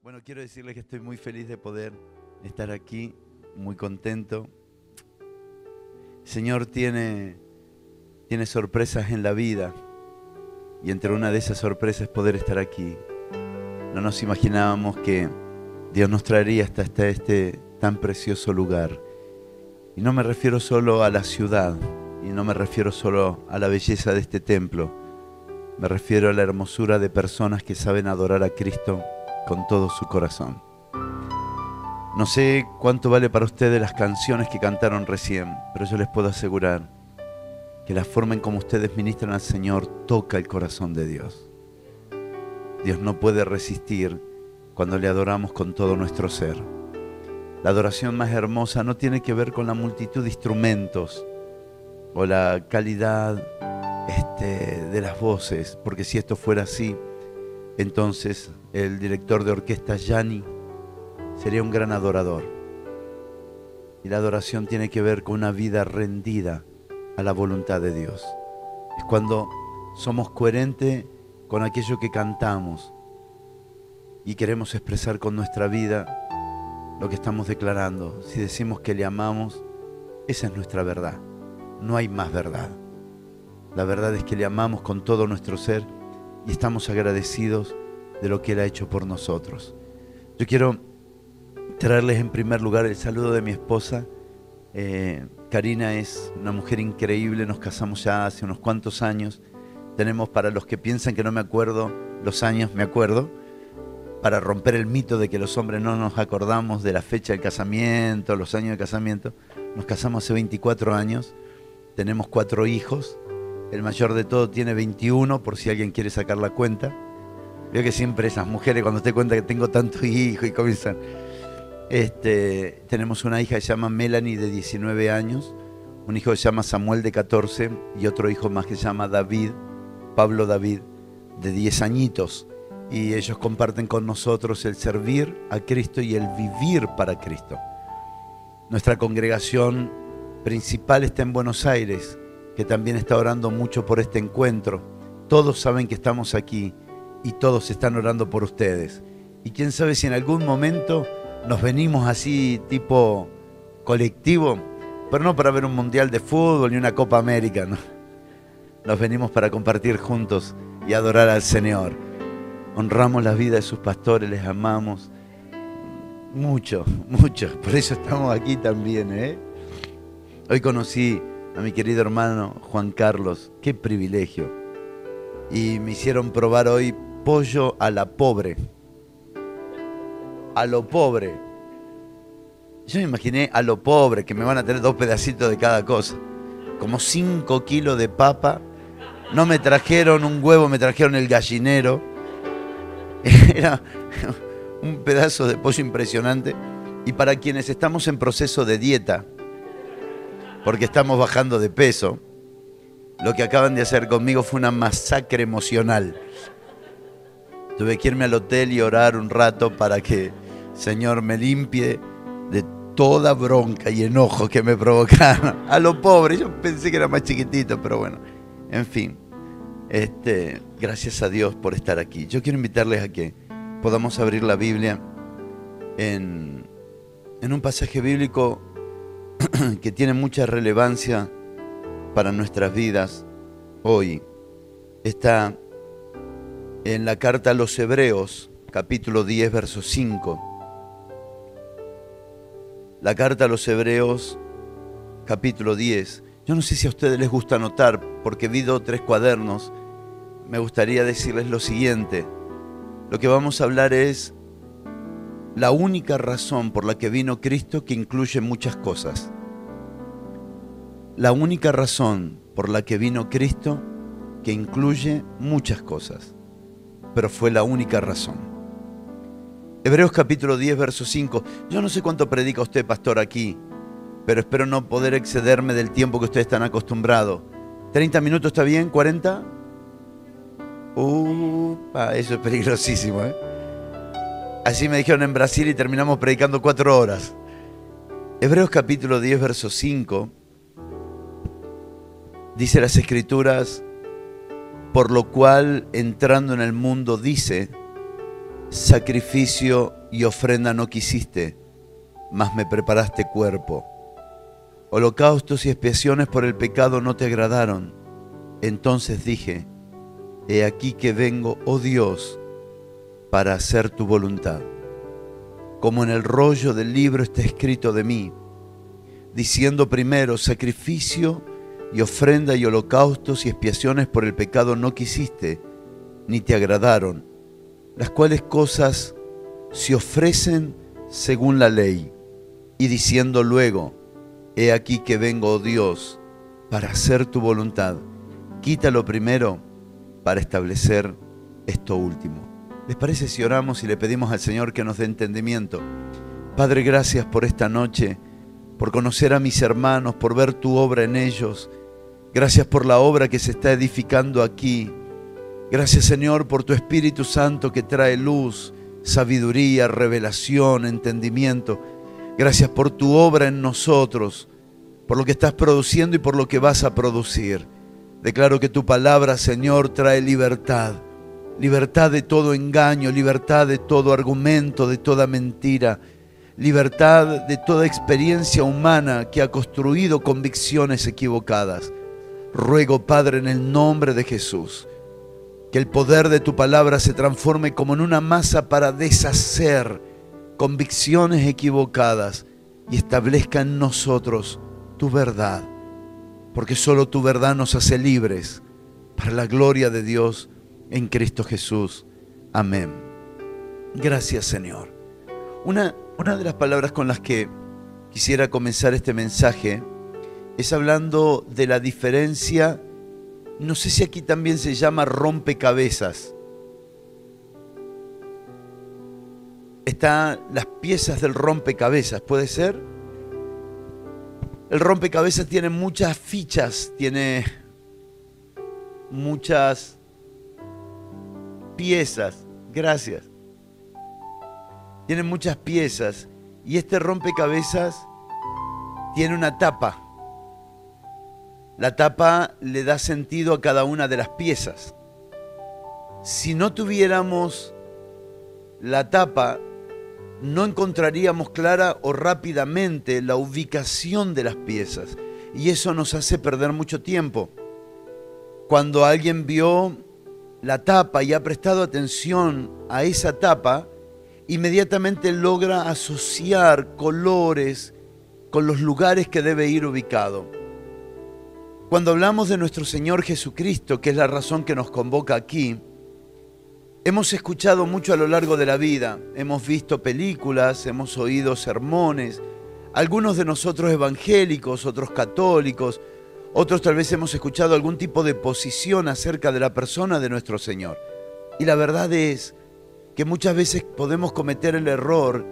Bueno, quiero decirles que estoy muy feliz de poder estar aquí, muy contento. El Señor tiene sorpresas en la vida y entre una de esas sorpresas es poder estar aquí. No nos imaginábamos que Dios nos traería hasta este tan precioso lugar. Y no me refiero solo a la ciudad, y no me refiero solo a la belleza de este templo. Me refiero a la hermosura de personas que saben adorar a Cristo con todo su corazón. No sé cuánto vale para ustedes las canciones que cantaron recién, pero yo les puedo asegurar que la forma en como ustedes ministran al Señor toca el corazón de Dios. Dios no puede resistir cuando le adoramos con todo nuestro ser. La adoración más hermosa no tiene que ver con la multitud de instrumentos o la calidad de las voces, porque si esto fuera así, entonces el director de orquesta Yanni sería un gran adorador. Y la adoración tiene que ver con una vida rendida a la voluntad de Dios. Es cuando somos coherentes con aquello que cantamos y queremos expresar con nuestra vida lo que estamos declarando. Si decimos que le amamos, esa es nuestra verdad. No hay más verdad. La verdad es que le amamos con todo nuestro ser y estamos agradecidos de lo que Él ha hecho por nosotros. Yo quiero traerles en primer lugar el saludo de mi esposa. Karina es una mujer increíble, nos casamos ya hace unos cuantos años. Tenemos, para los que piensan que no me acuerdo los años, me acuerdo, para romper el mito de que los hombres no nos acordamos de la fecha del casamiento, los años de casamiento. Nos casamos hace 24 años, tenemos 4 hijos. El mayor de todos tiene 21, por si alguien quiere sacar la cuenta. Veo que siempre esas mujeres, cuando te cuenta que tengo tantos hijos y comienzan. Tenemos una hija que se llama Melanie, de 19 años, un hijo que se llama Samuel, de 14, y otro hijo más que se llama David, Pablo David, de 10 añitos. Y ellos comparten con nosotros el servir a Cristo y el vivir para Cristo. Nuestra congregación principal está en Buenos Aires, que también está orando mucho por este encuentro. Todos saben que estamos aquí y todos están orando por ustedes. Y quién sabe si en algún momento nos venimos así tipo colectivo, pero no para ver un mundial de fútbol ni una Copa América, ¿no? Nos venimos para compartir juntos y adorar al Señor. Honramos la vida de sus pastores, les amamos mucho, mucho. Por eso estamos aquí también, ¿eh? Hoy conocí a mi querido hermano Juan Carlos, qué privilegio. Y me hicieron probar hoy pollo a la pobre. A lo pobre. Yo me imaginé a lo pobre, que me van a tener 2 pedacitos de cada cosa. Como 5 kilos de papa. No me trajeron un huevo, me trajeron el gallinero. Era un pedazo de pollo impresionante. Y para quienes estamos en proceso de dieta, porque estamos bajando de peso, lo que acaban de hacer conmigo fue una masacre emocional. Tuve que irme al hotel y orar un rato para que el Señor me limpie de toda bronca y enojo que me provocaron. A lo pobre, yo pensé que era más chiquitito, pero bueno, en fin. Gracias a Dios por estar aquí. Yo quiero invitarles a que podamos abrir la Biblia en un pasaje bíblico que tiene mucha relevancia para nuestras vidas hoy. Está en la carta a los Hebreos, capítulo 10, verso 5. La carta a los Hebreos, capítulo 10. Yo no sé si a ustedes les gusta anotar, porque vi 2 o 3 cuadernos. Me gustaría decirles lo siguiente. Lo que vamos a hablar es la única razón por la que vino Cristo, que incluye muchas cosas. La única razón por la que vino Cristo, que incluye muchas cosas, pero fue la única razón. Hebreos capítulo 10, verso 5. Yo no sé cuánto predica usted, pastor, aquí, pero espero no poder excederme del tiempo que ustedes están acostumbrados. ¿30 minutos está bien? ¿40? Eso es peligrosísimo, ¿eh? Así me dijeron en Brasil y terminamos predicando 4 horas. Hebreos capítulo 10, verso 5. Dice las Escrituras: por lo cual, entrando en el mundo, dice, Sacrificio y ofrenda no quisiste, mas me preparaste cuerpo. Holocaustos y expiaciones por el pecado no te agradaron. Entonces dije, he aquí que vengo, oh Dios, para hacer tu voluntad. Como en el rollo del libro está escrito de mí, diciendo primero, sacrificio y ofrenda y holocaustos y expiaciones por el pecado no quisiste, ni te agradaron, las cuales cosas se ofrecen según la ley, y diciendo luego, he aquí que vengo, oh Dios, para hacer tu voluntad. Quítalo primero para establecer esto último. ¿Les parece si oramos y le pedimos al Señor que nos dé entendimiento? Padre, gracias por esta noche, por conocer a mis hermanos, por ver tu obra en ellos. Gracias por la obra que se está edificando aquí. Gracias, Señor, por tu Espíritu Santo que trae luz, sabiduría, revelación, entendimiento. Gracias por tu obra en nosotros, por lo que estás produciendo y por lo que vas a producir. Declaro que tu palabra, Señor, trae libertad. Libertad de todo engaño, libertad de todo argumento, de toda mentira. Libertad de toda experiencia humana que ha construido convicciones equivocadas. Ruego, Padre, en el nombre de Jesús, que el poder de tu palabra se transforme como en una masa para deshacer convicciones equivocadas y establezca en nosotros tu verdad, porque solo tu verdad nos hace libres para la gloria de Dios en Cristo Jesús. Amén. Gracias, Señor. Una de las palabras con las que quisiera comenzar este mensaje es hablando de la diferencia, no sé si aquí también se llama rompecabezas. Están las piezas del rompecabezas, ¿puede ser? El rompecabezas tiene muchas fichas, tiene muchas piezas. Gracias. Tiene muchas piezas y este rompecabezas tiene una tapa. La tapa le da sentido a cada una de las piezas. Si no tuviéramos la tapa, no encontraríamos clara o rápidamente la ubicación de las piezas. Y eso nos hace perder mucho tiempo. Cuando alguien vio la tapa y ha prestado atención a esa tapa, inmediatamente logra asociar colores con los lugares que debe ir ubicado. Cuando hablamos de nuestro Señor Jesucristo, que es la razón que nos convoca aquí, hemos escuchado mucho a lo largo de la vida, hemos visto películas, hemos oído sermones, algunos de nosotros evangélicos, otros católicos, otros tal vez hemos escuchado algún tipo de posición acerca de la persona de nuestro Señor. Y la verdad es que muchas veces podemos cometer el error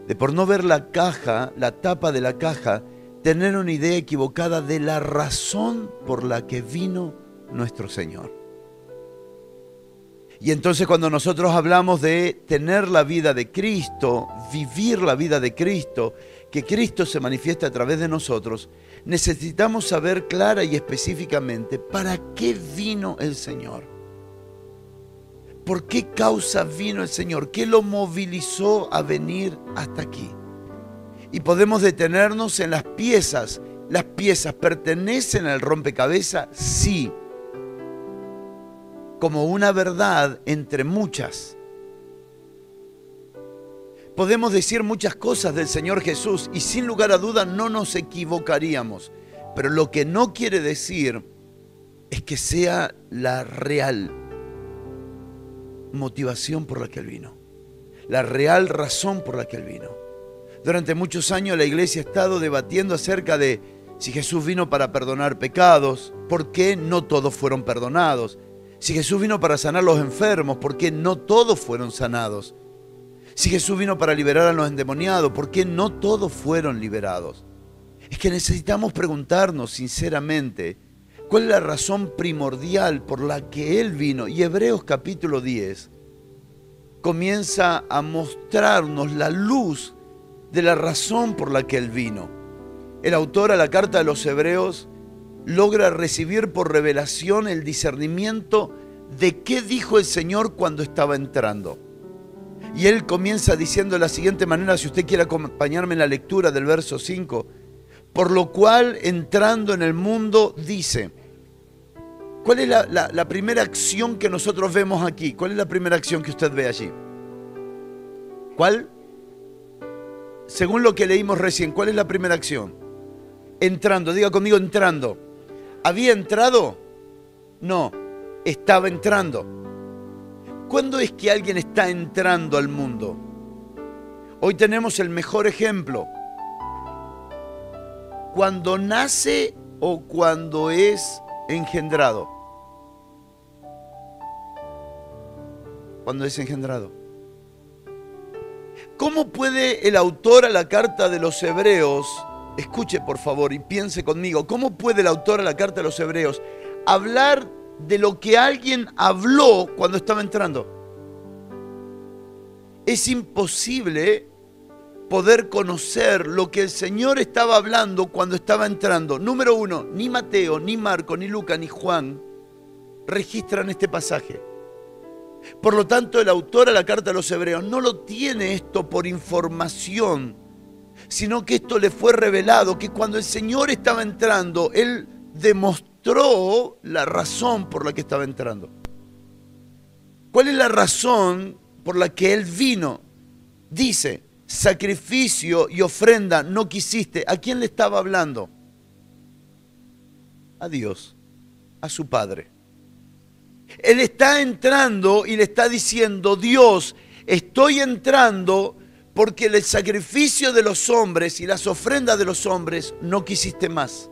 de, por no ver la caja, la tapa de la caja, tener una idea equivocada de la razón por la que vino nuestro Señor. Y entonces cuando nosotros hablamos de tener la vida de Cristo, vivir la vida de Cristo, que Cristo se manifiesta a través de nosotros, necesitamos saber clara y específicamente para qué vino el Señor. ¿Por qué causa vino el Señor? ¿Qué lo movilizó a venir hasta aquí? Y podemos detenernos en las piezas. ¿Las piezas pertenecen al rompecabezas? Sí. Como una verdad entre muchas. Podemos decir muchas cosas del Señor Jesús y sin lugar a duda no nos equivocaríamos. Pero lo que no quiere decir es que sea la real motivación por la que Él vino. La real razón por la que Él vino. Durante muchos años la iglesia ha estado debatiendo acerca de si Jesús vino para perdonar pecados, ¿por qué no todos fueron perdonados? Si Jesús vino para sanar a los enfermos, ¿por qué no todos fueron sanados? Si Jesús vino para liberar a los endemoniados, ¿por qué no todos fueron liberados? Es que necesitamos preguntarnos sinceramente, ¿cuál es la razón primordial por la que Él vino? Y Hebreos capítulo 10 comienza a mostrarnos la luz de la razón por la que Él vino. El autor a la carta de los Hebreos logra recibir por revelación el discernimiento de qué dijo el Señor cuando estaba entrando. Y él comienza diciendo de la siguiente manera, si usted quiere acompañarme en la lectura del verso 5, por lo cual entrando en el mundo dice, ¿cuál es la primera acción que nosotros vemos aquí? ¿Cuál es la primera acción que usted ve allí? ¿Cuál? Según lo que leímos recién, ¿cuál es la primera acción? Entrando, diga conmigo, entrando. ¿Había entrado? No, estaba entrando. ¿Cuándo es que alguien está entrando al mundo? Hoy tenemos el mejor ejemplo. Cuando nace o cuando es engendrado. Cuando es engendrado. ¿Cómo puede el autor a la carta de los Hebreos, escuche por favor y piense conmigo, cómo puede el autor a la carta de los Hebreos hablar de lo que alguien habló cuando estaba entrando? Es imposible poder conocer lo que el Señor estaba hablando cuando estaba entrando. Número uno, ni Mateo, ni Marco, ni Lucas, ni Juan registran este pasaje. Por lo tanto, el autor a la carta de los Hebreos no lo tiene esto por información, sino que esto le fue revelado, que cuando el Señor estaba entrando, Él demostró la razón por la que estaba entrando. ¿Cuál es la razón por la que Él vino? Dice, sacrificio y ofrenda no quisiste. ¿A quién le estaba hablando? A Dios, a su Padre. Él está entrando y le está diciendo, Dios, estoy entrando porque el sacrificio de los hombres y las ofrendas de los hombres no quisiste más.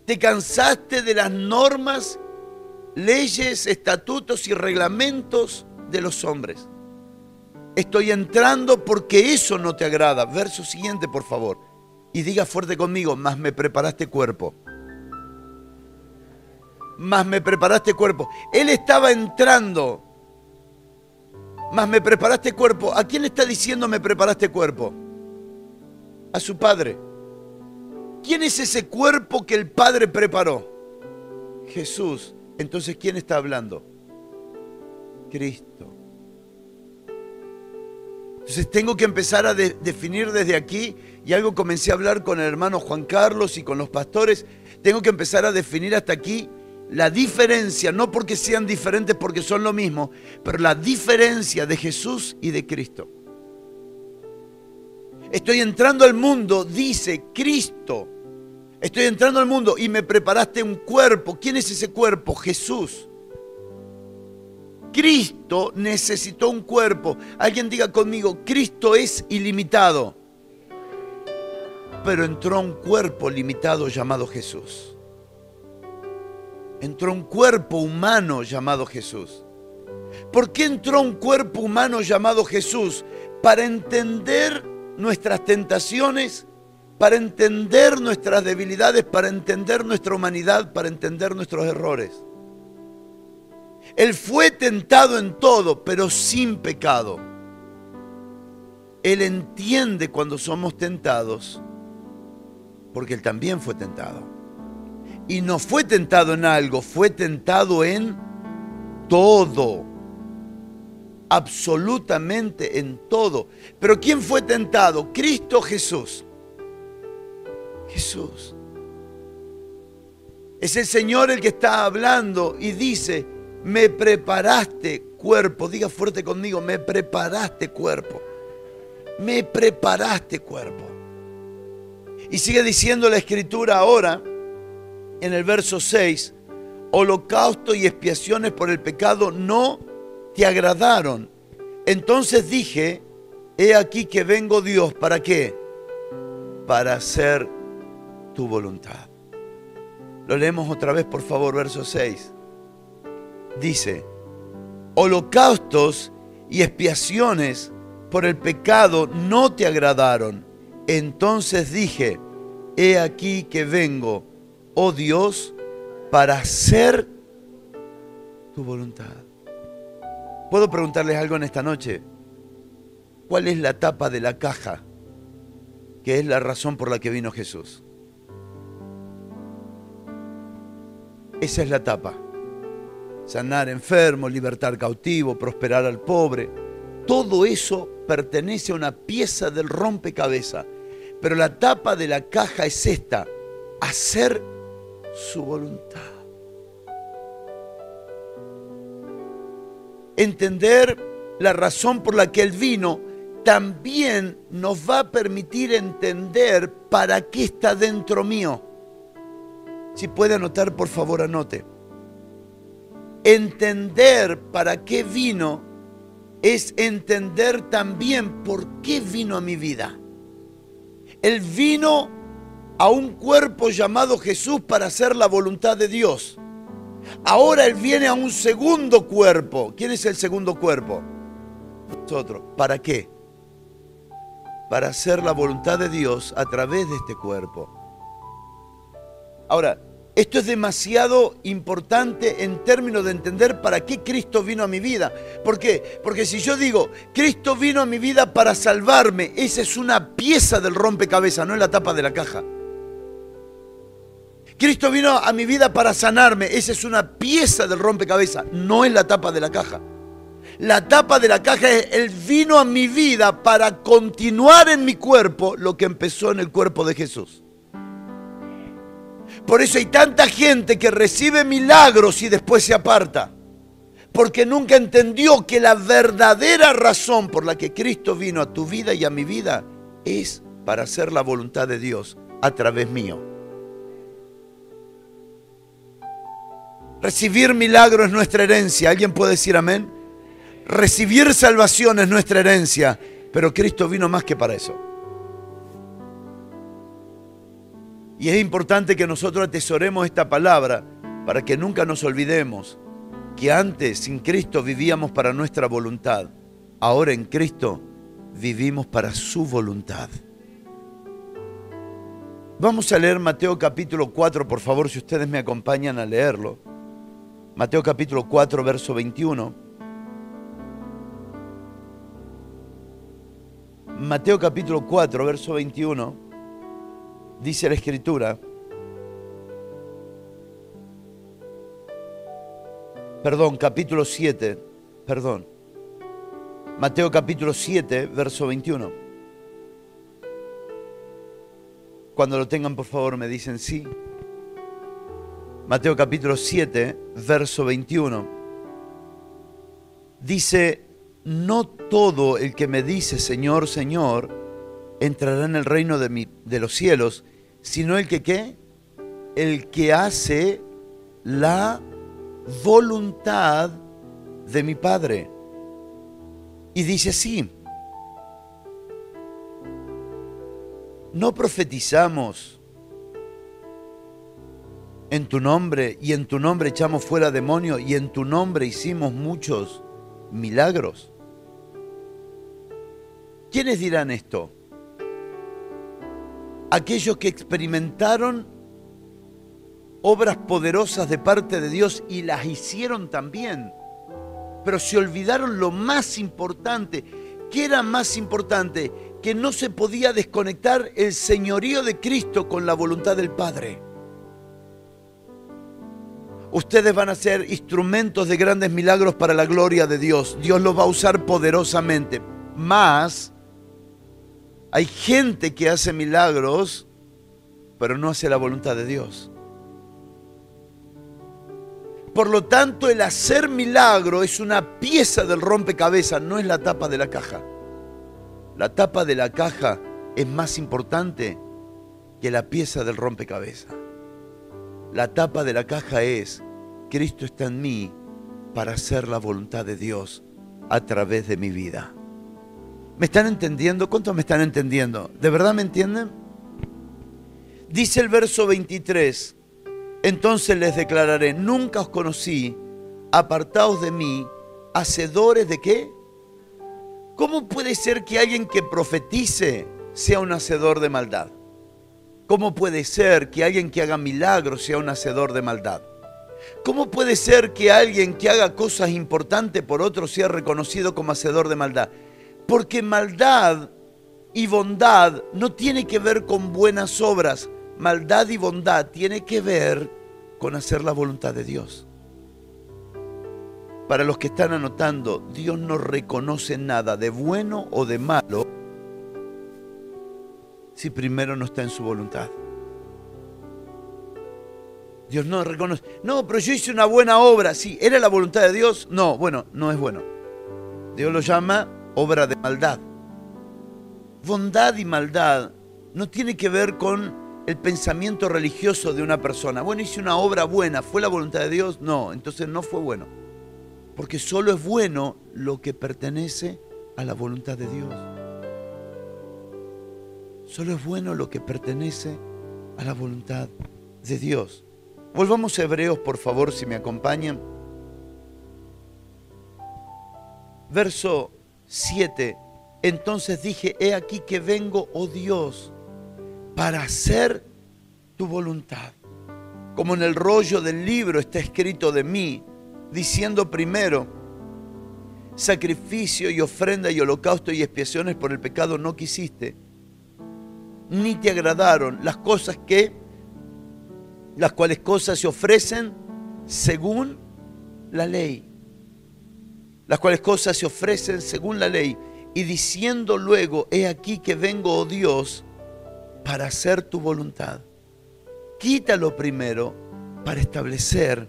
Te cansaste de las normas, leyes, estatutos y reglamentos de los hombres. Estoy entrando porque eso no te agrada. Verso siguiente, por favor. Y diga fuerte conmigo, mas me preparaste cuerpo. Mas me preparaste cuerpo. Él estaba entrando. Mas me preparaste cuerpo. ¿A quién le está diciendo me preparaste cuerpo? A su Padre. ¿Quién es ese cuerpo que el Padre preparó? Jesús. Entonces, ¿quién está hablando? Cristo. Entonces tengo que empezar a definir desde aquí, y algo comencé a hablar con el hermano Juan Carlos y con los pastores, tengo que empezar a definir hasta aquí la diferencia, no porque sean diferentes, porque son lo mismo, pero la diferencia de Jesús y de Cristo. Estoy entrando al mundo, dice Cristo. Estoy entrando al mundo y me preparaste un cuerpo. ¿Quién es ese cuerpo? Jesús. Cristo necesitó un cuerpo. Alguien diga conmigo, Cristo es ilimitado. Pero entró un cuerpo limitado llamado Jesús. Entró un cuerpo humano llamado Jesús. ¿Por qué entró un cuerpo humano llamado Jesús? Para entender nuestras tentaciones, para entender nuestras debilidades, para entender nuestra humanidad, para entender nuestros errores. Él fue tentado en todo, pero sin pecado. Él entiende cuando somos tentados, porque Él también fue tentado. Y no fue tentado en algo, fue tentado en todo. Absolutamente en todo. Pero ¿quién fue tentado? Cristo Jesús. Jesús. Es el Señor el que está hablando y dice, me preparaste cuerpo. Diga fuerte conmigo, me preparaste cuerpo. Me preparaste cuerpo. Y sigue diciendo la Escritura ahora, en el verso 6, holocausto y expiaciones por el pecado no te agradaron. Entonces dije, he aquí que vengo Dios, ¿para qué? Para hacer tu voluntad. Lo leemos otra vez, por favor, verso 6. Dice, holocaustos y expiaciones por el pecado no te agradaron. Entonces dije, he aquí que vengo, oh Dios, para hacer tu voluntad. ¿Puedo preguntarles algo en esta noche? ¿Cuál es la tapa de la caja que es la razón por la que vino Jesús? Esa es la tapa. Sanar enfermos, libertar cautivos, prosperar al pobre, todo eso pertenece a una pieza del rompecabezas. Pero la tapa de la caja es esta: hacer su voluntad. Entender la razón por la que Él vino también nos va a permitir entender para qué está dentro mío. Si puede anotar, por favor, anote. Entender para qué vino es entender también por qué vino a mi vida. Él vino a un cuerpo llamado Jesús para hacer la voluntad de Dios. Ahora Él viene a un segundo cuerpo. ¿Quién es el segundo cuerpo? Nosotros. ¿Para qué? Para hacer la voluntad de Dios a través de este cuerpo. Ahora, esto es demasiado importante en términos de entender para qué Cristo vino a mi vida. ¿Por qué? Porque si yo digo, Cristo vino a mi vida para salvarme, esa es una pieza del rompecabezas, no es la tapa de la caja. Cristo vino a mi vida para sanarme, esa es una pieza del rompecabezas, no es la tapa de la caja. La tapa de la caja es, Él vino a mi vida para continuar en mi cuerpo lo que empezó en el cuerpo de Jesús. Por eso hay tanta gente que recibe milagros y después se aparta. Porque nunca entendió que la verdadera razón por la que Cristo vino a tu vida y a mi vida es para hacer la voluntad de Dios a través mío. Recibir milagros es nuestra herencia. ¿Alguien puede decir amén? Recibir salvación es nuestra herencia, pero Cristo vino más que para eso. Y es importante que nosotros atesoremos esta palabra para que nunca nos olvidemos que antes sin Cristo vivíamos para nuestra voluntad. Ahora en Cristo vivimos para su voluntad. Vamos a leer Mateo capítulo 4, por favor, si ustedes me acompañan a leerlo. Mateo capítulo 4, verso 21. Mateo capítulo 4, verso 21. Dice la Escritura, capítulo 7, Mateo capítulo 7, verso 21. Cuando lo tengan, por favor, me dicen sí. Mateo capítulo 7, verso 21. Dice, no todo el que me dice Señor, Señor, entrará en el reino de los cielos, sino el que ¿qué? El que hace la voluntad de mi Padre. Y dice así, no profetizamos en tu nombre y en tu nombre echamos fuera demonios y en tu nombre hicimos muchos milagros. ¿Quiénes dirán esto? Aquellos que experimentaron obras poderosas de parte de Dios y las hicieron también, pero se olvidaron lo más importante. ¿Qué era más importante? Que no se podía desconectar el señorío de Cristo con la voluntad del Padre. Ustedes van a ser instrumentos de grandes milagros para la gloria de Dios. Dios los va a usar poderosamente. Mas hay gente que hace milagros, pero no hace la voluntad de Dios. Por lo tanto, el hacer milagro es una pieza del rompecabezas, no es la tapa de la caja. La tapa de la caja es más importante que la pieza del rompecabezas. La tapa de la caja es, Cristo está en mí para hacer la voluntad de Dios a través de mi vida. ¿Me están entendiendo? ¿Cuántos me están entendiendo? ¿De verdad me entienden? Dice el verso 23, entonces les declararé, nunca os conocí, apartaos de mí, hacedores de ¿qué? ¿Cómo puede ser que alguien que profetice sea un hacedor de maldad? ¿Cómo puede ser que alguien que haga milagros sea un hacedor de maldad? ¿Cómo puede ser que alguien que haga cosas importantes por otros sea reconocido como hacedor de maldad? Porque maldad y bondad no tiene que ver con buenas obras. Maldad y bondad tiene que ver con hacer la voluntad de Dios. para los que están anotando, Dios no reconoce nada de bueno o de malo si primero no está en su voluntad. Dios no reconoce. No, pero yo hice una buena obra. Sí, ¿era la voluntad de Dios? No, bueno, no es bueno. Dios lo llama obra de maldad. Bondad y maldad no tiene que ver con el pensamiento religioso de una persona. Bueno, hice una obra buena, ¿fue la voluntad de Dios? No, entonces no fue bueno. Porque solo es bueno lo que pertenece a la voluntad de Dios. Solo es bueno lo que pertenece a la voluntad de Dios. Volvamos a Hebreos, por favor, si me acompañan. Verso 7. Entonces dije, he aquí que vengo, oh Dios, para hacer tu voluntad. Como en el rollo del libro está escrito de mí, diciendo primero, sacrificio y ofrenda y holocausto y expiaciones por el pecado no quisiste, ni te agradaron las cuales cosas se ofrecen según la ley. Las cuales cosas se ofrecen según la ley. Y diciendo luego, he aquí que vengo, oh Dios, para hacer tu voluntad. Quítalo primero para establecer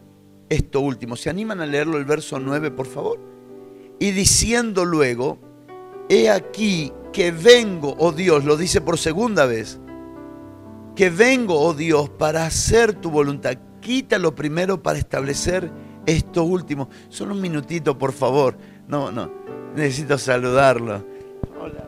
esto último. ¿Se animan a leerlo el verso 9, por favor? Y diciendo luego, he aquí que vengo, oh Dios, lo dice por segunda vez, que vengo, oh Dios, para hacer tu voluntad. Quítalo primero para establecer esto último. Solo un minutito, por favor. No, necesito saludarlo. Hola.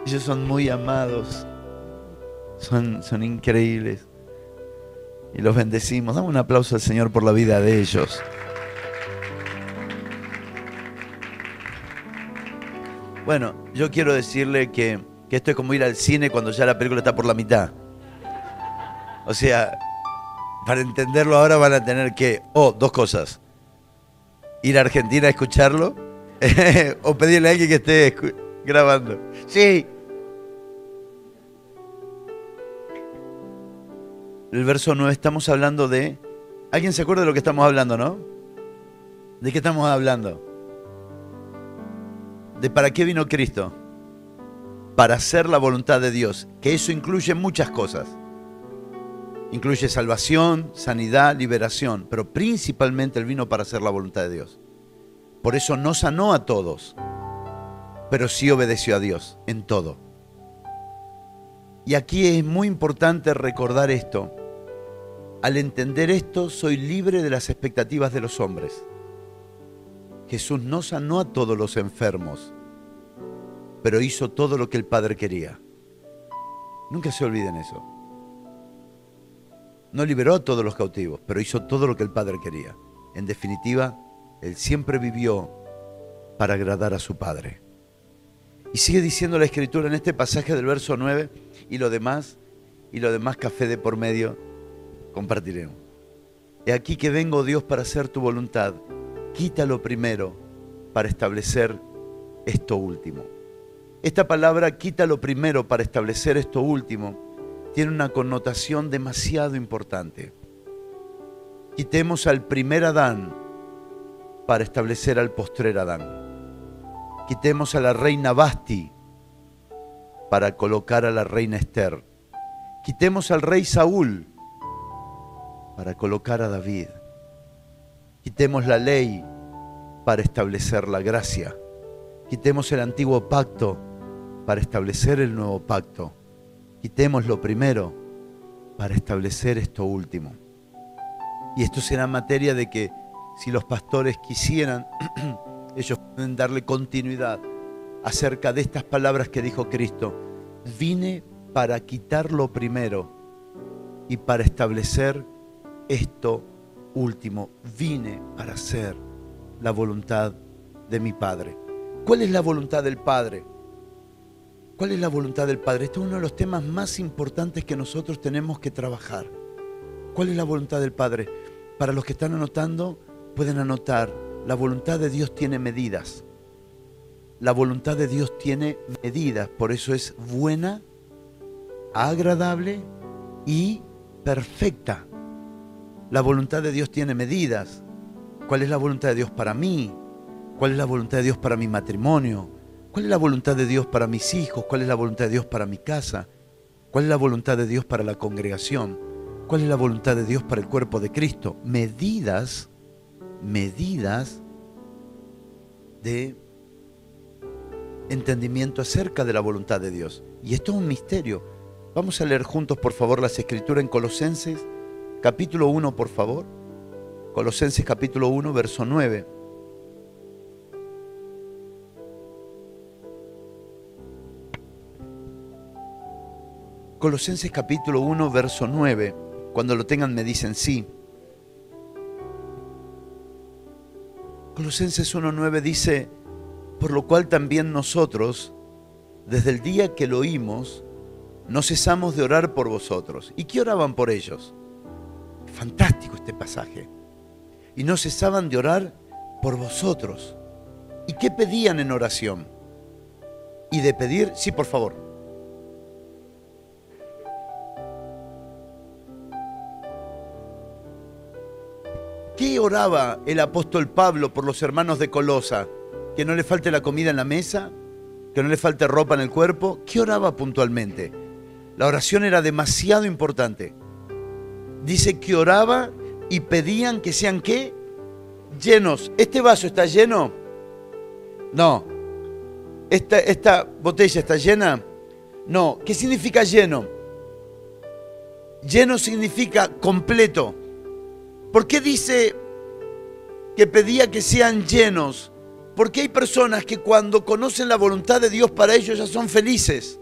Ellos son muy amados. Son increíbles. Y los bendecimos. Dame un aplauso al Señor por la vida de ellos. Bueno, yo quiero decirle que esto es como ir al cine cuando ya la película está por la mitad. O sea, para entenderlo ahora van a tener que, dos cosas. Ir a Argentina a escucharlo o pedirle a alguien que esté grabando. Sí. El verso 9, estamos hablando de... ¿Alguien se acuerda de lo que estamos hablando, no? ¿De qué estamos hablando? ¿De para qué vino Cristo? Para hacer la voluntad de Dios, que eso incluye muchas cosas. Incluye salvación, sanidad, liberación, pero principalmente Él vino para hacer la voluntad de Dios. Por eso no sanó a todos, pero sí obedeció a Dios en todo. Y aquí es muy importante recordar esto. Al entender esto, soy libre de las expectativas de los hombres. Jesús no sanó a todos los enfermos, pero hizo todo lo que el Padre quería. Nunca se olviden eso. No liberó a todos los cautivos, pero hizo todo lo que el Padre quería. En definitiva, Él siempre vivió para agradar a su Padre. Y sigue diciendo la Escritura en este pasaje del verso 9, y lo demás café de por medio compartiremos. He aquí que vengo, Dios, para hacer tu voluntad. Quítalo primero para establecer esto último. Esta palabra, quítalo primero para establecer esto último, tiene una connotación demasiado importante. Quitemos al primer Adán para establecer al postrer Adán. Quitemos a la reina Basti para colocar a la reina Esther. Quitemos al rey Saúl para colocar a David. Quitemos la ley para establecer la gracia. Quitemos el antiguo pacto para establecer el nuevo pacto. Quitemos lo primero para establecer esto último. Y esto será materia de que si los pastores quisieran, ellos pueden darle continuidad acerca de estas palabras que dijo Cristo. Vine para quitar lo primero y para establecer esto último. Vine para hacer la voluntad de mi Padre. ¿Cuál es la voluntad del Padre? ¿Cuál es la voluntad del Padre? Este es uno de los temas más importantes que nosotros tenemos que trabajar. ¿Cuál es la voluntad del Padre? Para los que están anotando, pueden anotar, la voluntad de Dios tiene medidas. La voluntad de Dios tiene medidas, por eso es buena, agradable y perfecta. La voluntad de Dios tiene medidas. ¿Cuál es la voluntad de Dios para mí? ¿Cuál es la voluntad de Dios para mi matrimonio? ¿Cuál es la voluntad de Dios para mis hijos? ¿Cuál es la voluntad de Dios para mi casa? ¿Cuál es la voluntad de Dios para la congregación? ¿Cuál es la voluntad de Dios para el cuerpo de Cristo? Medidas de entendimiento acerca de la voluntad de Dios. Y esto es un misterio. Vamos a leer juntos, por favor, las Escrituras en Colosenses, capítulo 1, por favor. Colosenses, capítulo 1, verso 9. Colosenses, capítulo 1, verso 9. Cuando lo tengan me dicen sí. Colosenses 1:9 dice: por lo cual también nosotros, desde el día que lo oímos, no cesamos de orar por vosotros. ¿Y qué oraban por ellos? Fantástico este pasaje. Y no cesaban de orar por vosotros. ¿Y qué pedían en oración? Y de pedir, sí, por favor. ¿Qué oraba el apóstol Pablo por los hermanos de Colosa? ¿Que no le falte la comida en la mesa? ¿Que no le falte ropa en el cuerpo? ¿Qué oraba puntualmente? La oración era demasiado importante. Dice que oraba y pedían que sean, ¿qué? Llenos. ¿Este vaso está lleno? No. ¿Esta botella está llena? No. ¿Qué significa lleno? Lleno significa completo. ¿Por qué dice que pedía que sean llenos? Porque hay personas que cuando conocen la voluntad de Dios para ellos ya son felices.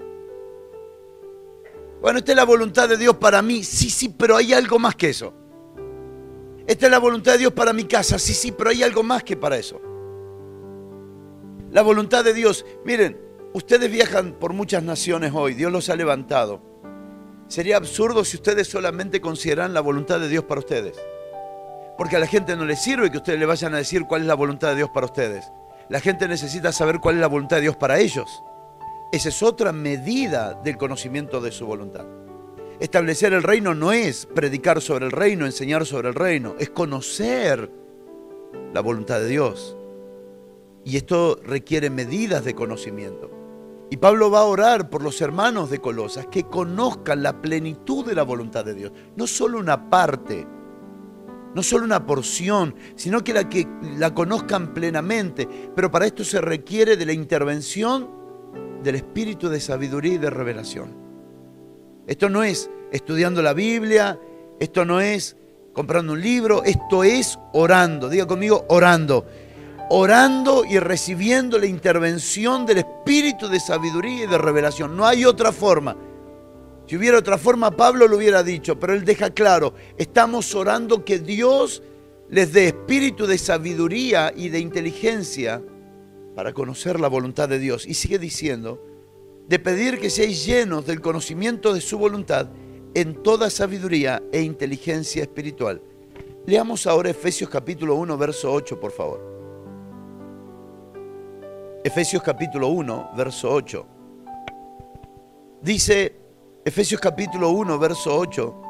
Bueno, esta es la voluntad de Dios para mí. Sí, pero hay algo más que eso. Esta es la voluntad de Dios para mi casa. Sí, pero hay algo más que para eso. La voluntad de Dios. Miren, ustedes viajan por muchas naciones hoy. Dios los ha levantado. Sería absurdo si ustedes solamente consideraran la voluntad de Dios para ustedes. Porque a la gente no le sirve que ustedes le vayan a decir cuál es la voluntad de Dios para ustedes. La gente necesita saber cuál es la voluntad de Dios para ellos. Esa es otra medida del conocimiento de su voluntad. Establecer el reino no es predicar sobre el reino, enseñar sobre el reino. Es conocer la voluntad de Dios. Y esto requiere medidas de conocimiento. Y Pablo va a orar por los hermanos de Colosas que conozcan la plenitud de la voluntad de Dios. No solo una parte, no solo una porción, sino que la conozcan plenamente. Pero para esto se requiere de la intervención del espíritu de sabiduría y de revelación. Esto no es estudiando la Biblia, esto no es comprando un libro, esto es orando. Diga conmigo, orando. Orando y recibiendo la intervención del espíritu de sabiduría y de revelación. No hay otra forma. Si hubiera otra forma, Pablo lo hubiera dicho, pero él deja claro, estamos orando que Dios les dé espíritu de sabiduría y de inteligencia para conocer la voluntad de Dios. Y sigue diciendo, de pedir que seáis llenos del conocimiento de su voluntad en toda sabiduría e inteligencia espiritual. Leamos ahora Efesios capítulo 1, verso 8, por favor. Efesios capítulo 1, verso 8. Dice Efesios capítulo 1, verso 8,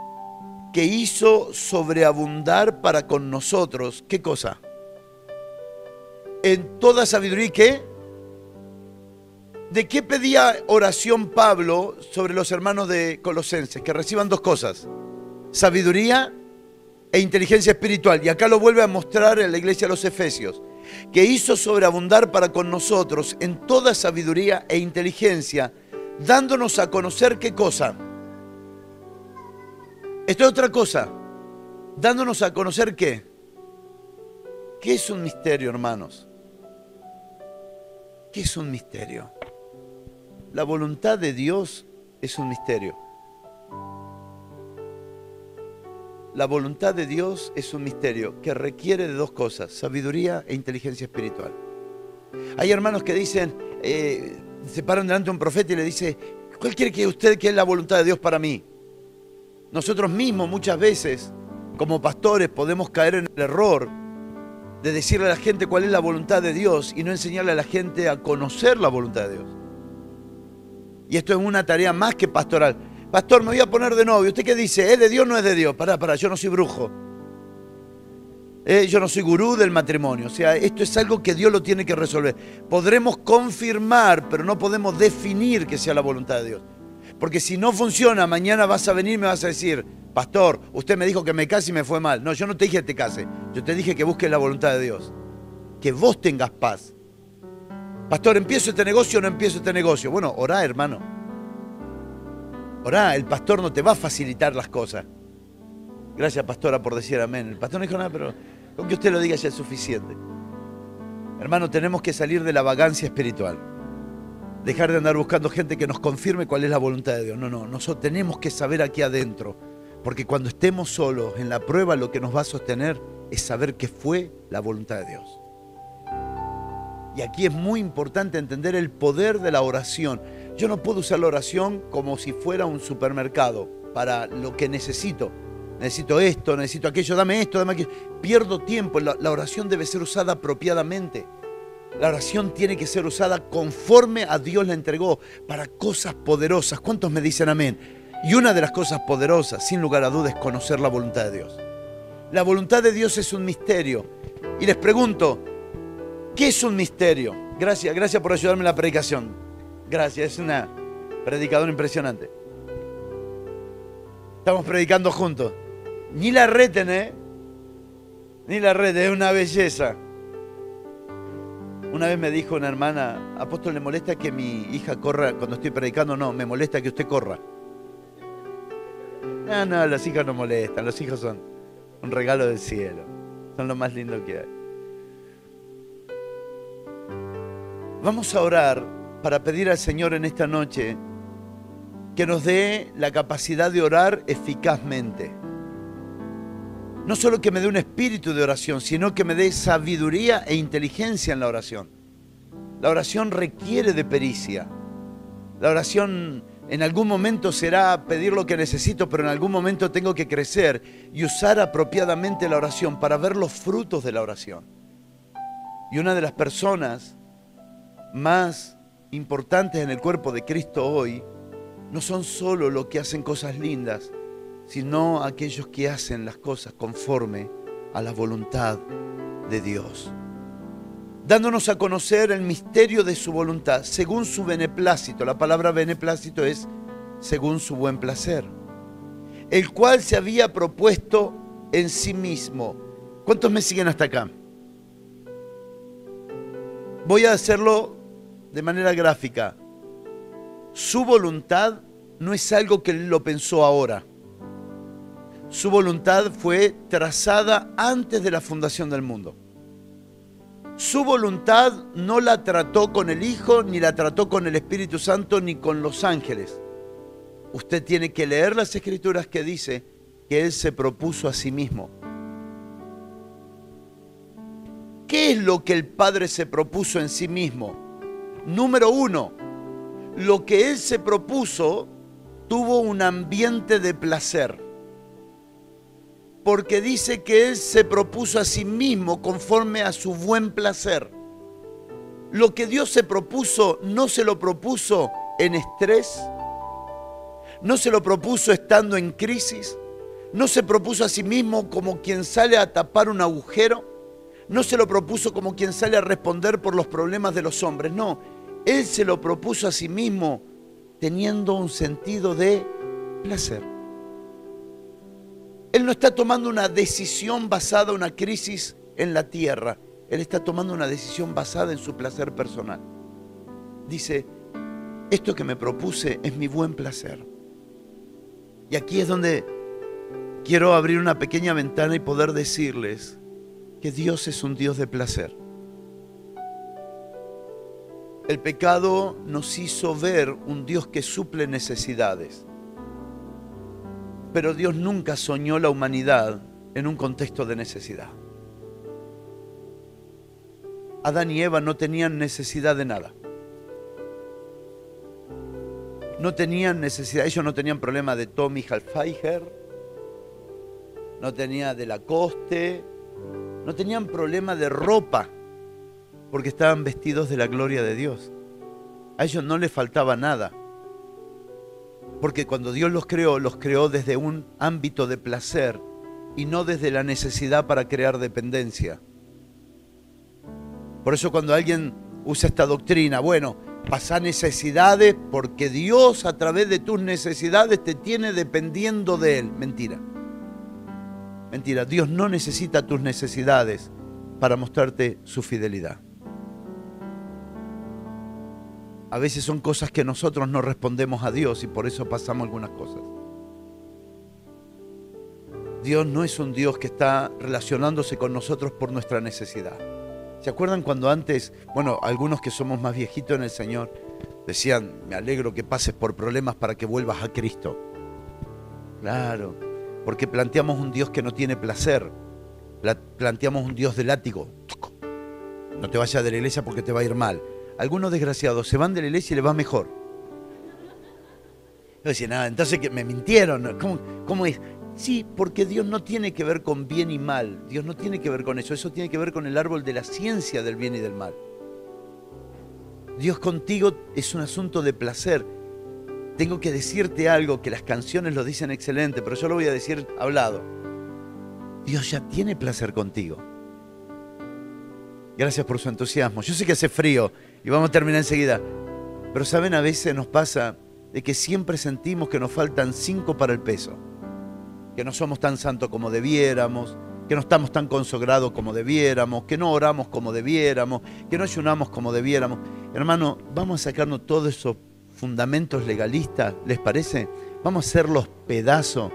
que hizo sobreabundar para con nosotros, ¿qué cosa? En toda sabiduría, ¿qué? ¿De qué pedía oración Pablo sobre los hermanos de Colosenses? Que reciban dos cosas, sabiduría e inteligencia espiritual. Y acá lo vuelve a mostrar en la iglesia de los Efesios, que hizo sobreabundar para con nosotros en toda sabiduría e inteligencia, dándonos a conocer ¿qué cosa? Esto es otra cosa. Dándonos a conocer ¿qué? ¿Qué es un misterio, hermanos? ¿Qué es un misterio? La voluntad de Dios es un misterio. La voluntad de Dios es un misterio que requiere de dos cosas, sabiduría e inteligencia espiritual. Hay hermanos que dicen, se paran delante de un profeta y le dice, ¿cuál quiere que usted que es la voluntad de Dios para mí? Nosotros mismos muchas veces, como pastores, podemos caer en el error de decirle a la gente cuál es la voluntad de Dios y no enseñarle a la gente a conocer la voluntad de Dios. Y esto es una tarea más que pastoral. Pastor, me voy a poner de novio. ¿Usted qué dice? ¿Es de Dios o no es de Dios? Pará, yo no soy brujo. Yo no soy gurú del matrimonio. O sea, esto es algo que Dios lo tiene que resolver. Podremos confirmar, pero no podemos definir que sea la voluntad de Dios. Porque si no funciona, mañana vas a venir y me vas a decir, pastor, usted me dijo que me case y me fue mal. No, yo no te dije que te case. Yo te dije que busques la voluntad de Dios. Que vos tengas paz. Pastor, ¿empiezo este negocio o no empiezo este negocio? Bueno, orá, hermano. Orá, el pastor no te va a facilitar las cosas. Gracias, pastora, por decir amén. El pastor no dijo nada, pero con que usted lo diga ya es suficiente. Hermano, tenemos que salir de la vagancia espiritual. Dejar de andar buscando gente que nos confirme cuál es la voluntad de Dios. No, nosotros tenemos que saber aquí adentro. Porque cuando estemos solos en la prueba, lo que nos va a sostener es saber qué fue la voluntad de Dios. Y aquí es muy importante entender el poder de la oración. Yo no puedo usar la oración como si fuera un supermercado para lo que necesito. Necesito esto, necesito aquello, dame esto, dame aquello. Pierdo tiempo. La oración debe ser usada apropiadamente. La oración tiene que ser usada conforme a Dios la entregó para cosas poderosas. ¿Cuántos me dicen amén? Y una de las cosas poderosas, sin lugar a dudas, es conocer la voluntad de Dios. La voluntad de Dios es un misterio. Y les pregunto, ¿qué es un misterio? Gracias por ayudarme en la predicación. Gracias, es una predicadora impresionante. Estamos predicando juntos. Ni la reten, Ni la reten, es una belleza. Una vez me dijo una hermana, apóstol, ¿le molesta que mi hija corra cuando estoy predicando? No, me molesta que usted corra. No, las hijas no molestan, los hijos son un regalo del cielo. Son lo más lindo que hay. Vamos a orar para pedir al Señor en esta noche que nos dé la capacidad de orar eficazmente. No solo que me dé un espíritu de oración, sino que me dé sabiduría e inteligencia en la oración. La oración requiere de pericia. La oración en algún momento será pedir lo que necesito, pero en algún momento tengo que crecer y usar apropiadamente la oración para ver los frutos de la oración. Y una de las personas más importantes en el cuerpo de Cristo hoy no son solo los que hacen cosas lindas, sino aquellos que hacen las cosas conforme a la voluntad de Dios, dándonos a conocer el misterio de su voluntad, según su beneplácito. La palabra beneplácito es según su buen placer, el cual se había propuesto en sí mismo. ¿Cuántos me siguen hasta acá? Voy a hacerlo de manera gráfica. Su voluntad no es algo que él lo pensó ahora. Su voluntad fue trazada antes de la fundación del mundo. Su voluntad no la trató con el Hijo, ni la trató con el Espíritu Santo, ni con los ángeles. Usted tiene que leer las Escrituras que dice que Él se propuso a sí mismo. ¿Qué es lo que el Padre se propuso en sí mismo? Número uno, lo que Él se propuso tuvo un ambiente de placer. Porque dice que Él se propuso a sí mismo conforme a su buen placer. Lo que Dios se propuso, no se lo propuso en estrés, no se lo propuso estando en crisis, no se propuso a sí mismo como quien sale a tapar un agujero, no se lo propuso como quien sale a responder por los problemas de los hombres, no. Él se lo propuso a sí mismo teniendo un sentido de placer. Él no está tomando una decisión basada en una crisis en la tierra. Él está tomando una decisión basada en su placer personal. Dice, esto que me propuse es mi buen placer. Y aquí es donde quiero abrir una pequeña ventana y poder decirles que Dios es un Dios de placer. El pecado nos hizo ver un Dios que suple necesidades. Pero Dios nunca soñó la humanidad en un contexto de necesidad. Adán y Eva no tenían necesidad de nada. No tenían necesidad, ellos no tenían problema de Tommy Hilfiger, no tenía de Lacoste, No tenían problema de ropa, porque estaban vestidos de la gloria de Dios. A ellos no les faltaba nada. Porque cuando Dios los creó desde un ámbito de placer y no desde la necesidad para crear dependencia. Por eso cuando alguien usa esta doctrina, bueno, pasa necesidades porque Dios a través de tus necesidades te tiene dependiendo de Él. Mentira. Mentira, Dios no necesita tus necesidades para mostrarte su fidelidad. A veces son cosas que nosotros no respondemos a Dios y por eso pasamos algunas cosas. Dios no es un Dios que está relacionándose con nosotros por nuestra necesidad. ¿Se acuerdan cuando antes, bueno, algunos que somos más viejitos en el Señor, decían, me alegro que pases por problemas para que vuelvas a Cristo? Claro, porque planteamos un Dios que no tiene placer, planteamos un Dios de látigo. No te vayas de la iglesia porque te va a ir mal. Algunos desgraciados se van de la iglesia y les va mejor. Yo decía, nada, entonces que me mintieron. ¿Cómo es? Sí, porque Dios no tiene que ver con bien y mal. Dios no tiene que ver con eso. Eso tiene que ver con el árbol de la ciencia del bien y del mal. Dios contigo es un asunto de placer. Tengo que decirte algo que las canciones lo dicen excelente, pero yo lo voy a decir hablado. Dios ya tiene placer contigo. Gracias por su entusiasmo. Yo sé que hace frío y vamos a terminar enseguida. Pero saben, a veces nos pasa de que siempre sentimos que nos faltan 5 para el peso. Que no somos tan santos como debiéramos, que no estamos tan consagrados como debiéramos, que no oramos como debiéramos, que no ayunamos como debiéramos. Hermano, vamos a sacarnos todos esos fundamentos legalistas, ¿les parece? Vamos a hacerlos pedazos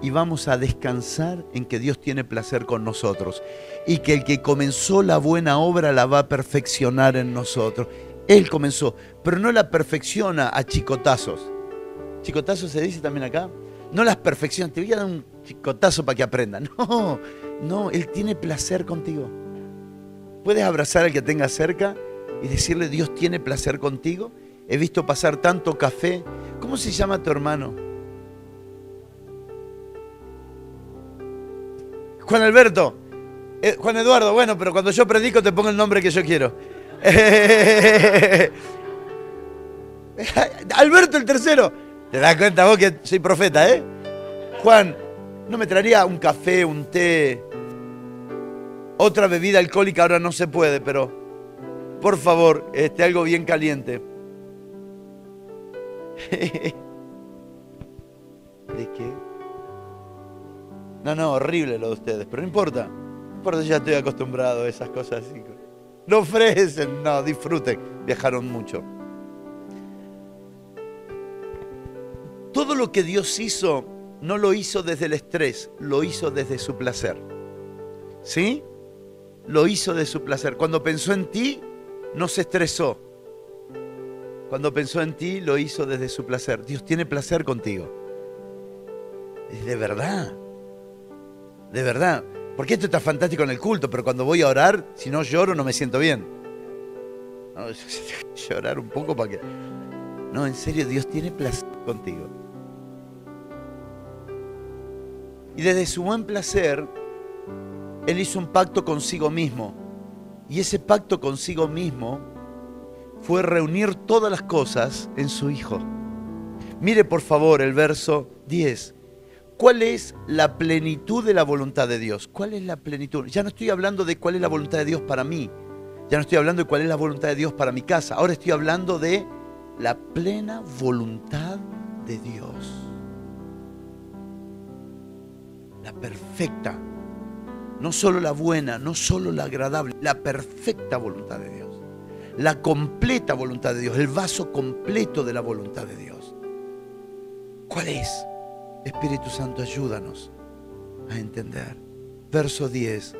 y vamos a descansar en que Dios tiene placer con nosotros y que el que comenzó la buena obra la va a perfeccionar en nosotros. Él comenzó, pero no la perfecciona a chicotazos. ¿Chicotazos se dice también acá? No las perfecciona, te voy a dar un chicotazo para que aprendan. No, no, Él tiene placer contigo. Puedes abrazar al que tengas cerca y decirle, Dios tiene placer contigo. He visto pasar tanto café. ¿Cómo se llama tu hermano? Juan Alberto. Juan Eduardo, bueno, pero cuando yo predico te pongo el nombre que yo quiero. Alberto el tercero. ¿Te das cuenta vos que soy profeta, eh? Juan, ¿no me traería un café, un té, otra bebida alcohólica? Ahora no se puede, pero por favor, algo bien caliente. ¿De qué? No, horrible lo de ustedes, pero no importa. Por eso ya estoy acostumbrado a esas cosas así. No ofrecen, no, disfruten. Viajaron mucho. Todo lo que Dios hizo, no lo hizo desde el estrés, lo hizo desde su placer. ¿Sí? Lo hizo de su placer. Cuando pensó en ti, no se estresó. Cuando pensó en ti, lo hizo desde su placer. Dios tiene placer contigo. De verdad. De verdad. Porque esto está fantástico en el culto, pero cuando voy a orar, si no lloro, no me siento bien. No, llorar un poco para que... No, en serio, Dios tiene placer contigo. Y desde su buen placer, Él hizo un pacto consigo mismo. Y ese pacto consigo mismo fue reunir todas las cosas en su Hijo. Mire por favor el verso 10. ¿Cuál es la plenitud de la voluntad de Dios? ¿Cuál es la plenitud? Ya no estoy hablando de cuál es la voluntad de Dios para mí. Ya no estoy hablando de cuál es la voluntad de Dios para mi casa. Ahora estoy hablando de la plena voluntad de Dios. La perfecta. No solo la buena, no solo la agradable, la perfecta voluntad de Dios. La completa voluntad de Dios, el vaso completo de la voluntad de Dios. ¿Cuál es? Espíritu Santo, ayúdanos a entender. Verso 10.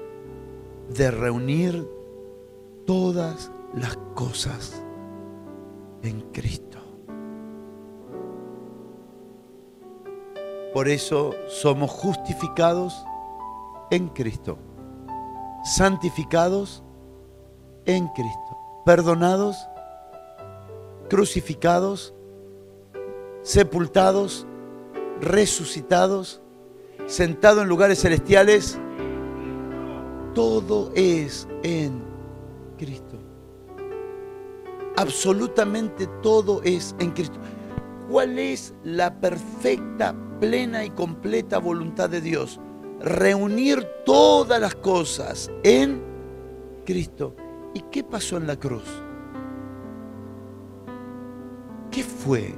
De reunir todas las cosas en Cristo. Por eso somos justificados en Cristo, santificados en Cristo, perdonados, crucificados, sepultados, resucitados, sentados en lugares celestiales todo es en Cristo. Absolutamente todo es en Cristo. ¿Cuál es la perfecta, plena y completa voluntad de Dios? Reunir todas las cosas en Cristo. ¿Y qué pasó en la cruz? ¿Qué fue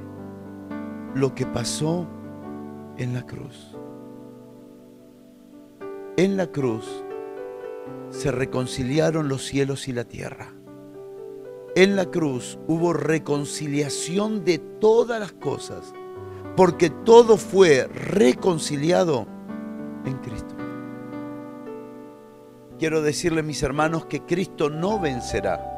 lo que pasó en la cruz? En la cruz se reconciliaron los cielos y la tierra. En la cruz hubo reconciliación de todas las cosas, porque todo fue reconciliado en Cristo. Quiero decirle, mis hermanos, que Cristo no vencerá.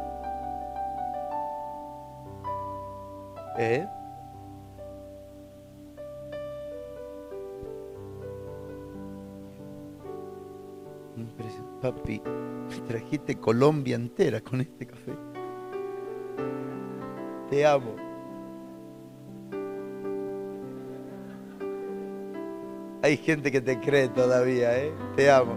Papi, me trajiste Colombia entera con este café. Te amo. Hay gente que te cree todavía, Te amo.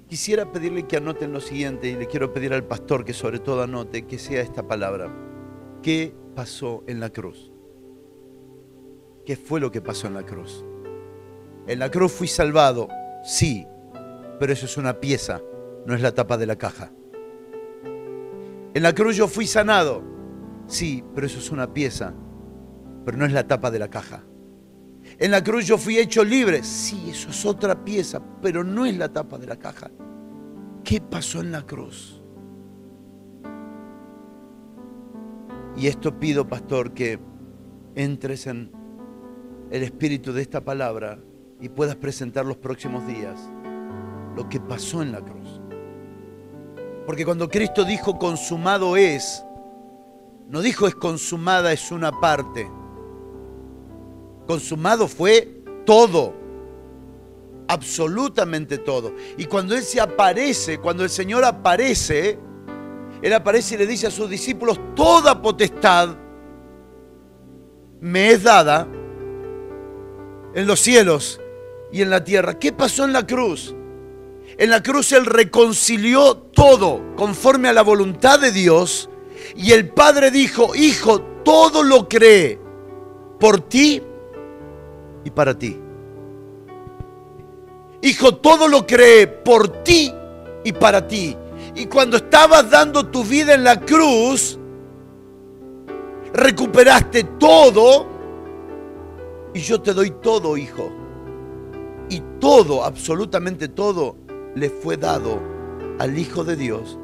Quisiera pedirle que anoten lo siguiente, y le quiero pedir al pastor que sobre todo anote, que sea esta palabra. ¿Qué pasó en la cruz? ¿Qué fue lo que pasó en la cruz? En la cruz fui salvado, sí, pero eso es una pieza, no es la tapa de la caja. En la cruz yo fui sanado, sí, pero eso es una pieza, pero no es la tapa de la caja. En la cruz yo fui hecho libre, sí, eso es otra pieza, pero no es la tapa de la caja. ¿Qué pasó en la cruz? Y esto pido, pastor, que entres en el espíritu de esta palabra y puedas presentar los próximos días lo que pasó en la cruz. Porque cuando Cristo dijo consumado es, no dijo es consumada, es una parte. Consumado fue todo, absolutamente todo. Y cuando Él se aparece, cuando el Señor aparece, Él aparece y le dice a sus discípulos: toda potestad me es dada en los cielos y en la tierra. ¿Qué pasó en la cruz? En la cruz Él reconcilió todo conforme a la voluntad de Dios, y el Padre dijo: Hijo, todo lo creé por ti y para ti. Hijo, todo lo creé por ti y para ti. Y cuando estabas dando tu vida en la cruz, recuperaste todo, y yo te doy todo, hijo. Y todo, absolutamente todo, le fue dado al Hijo de Dios,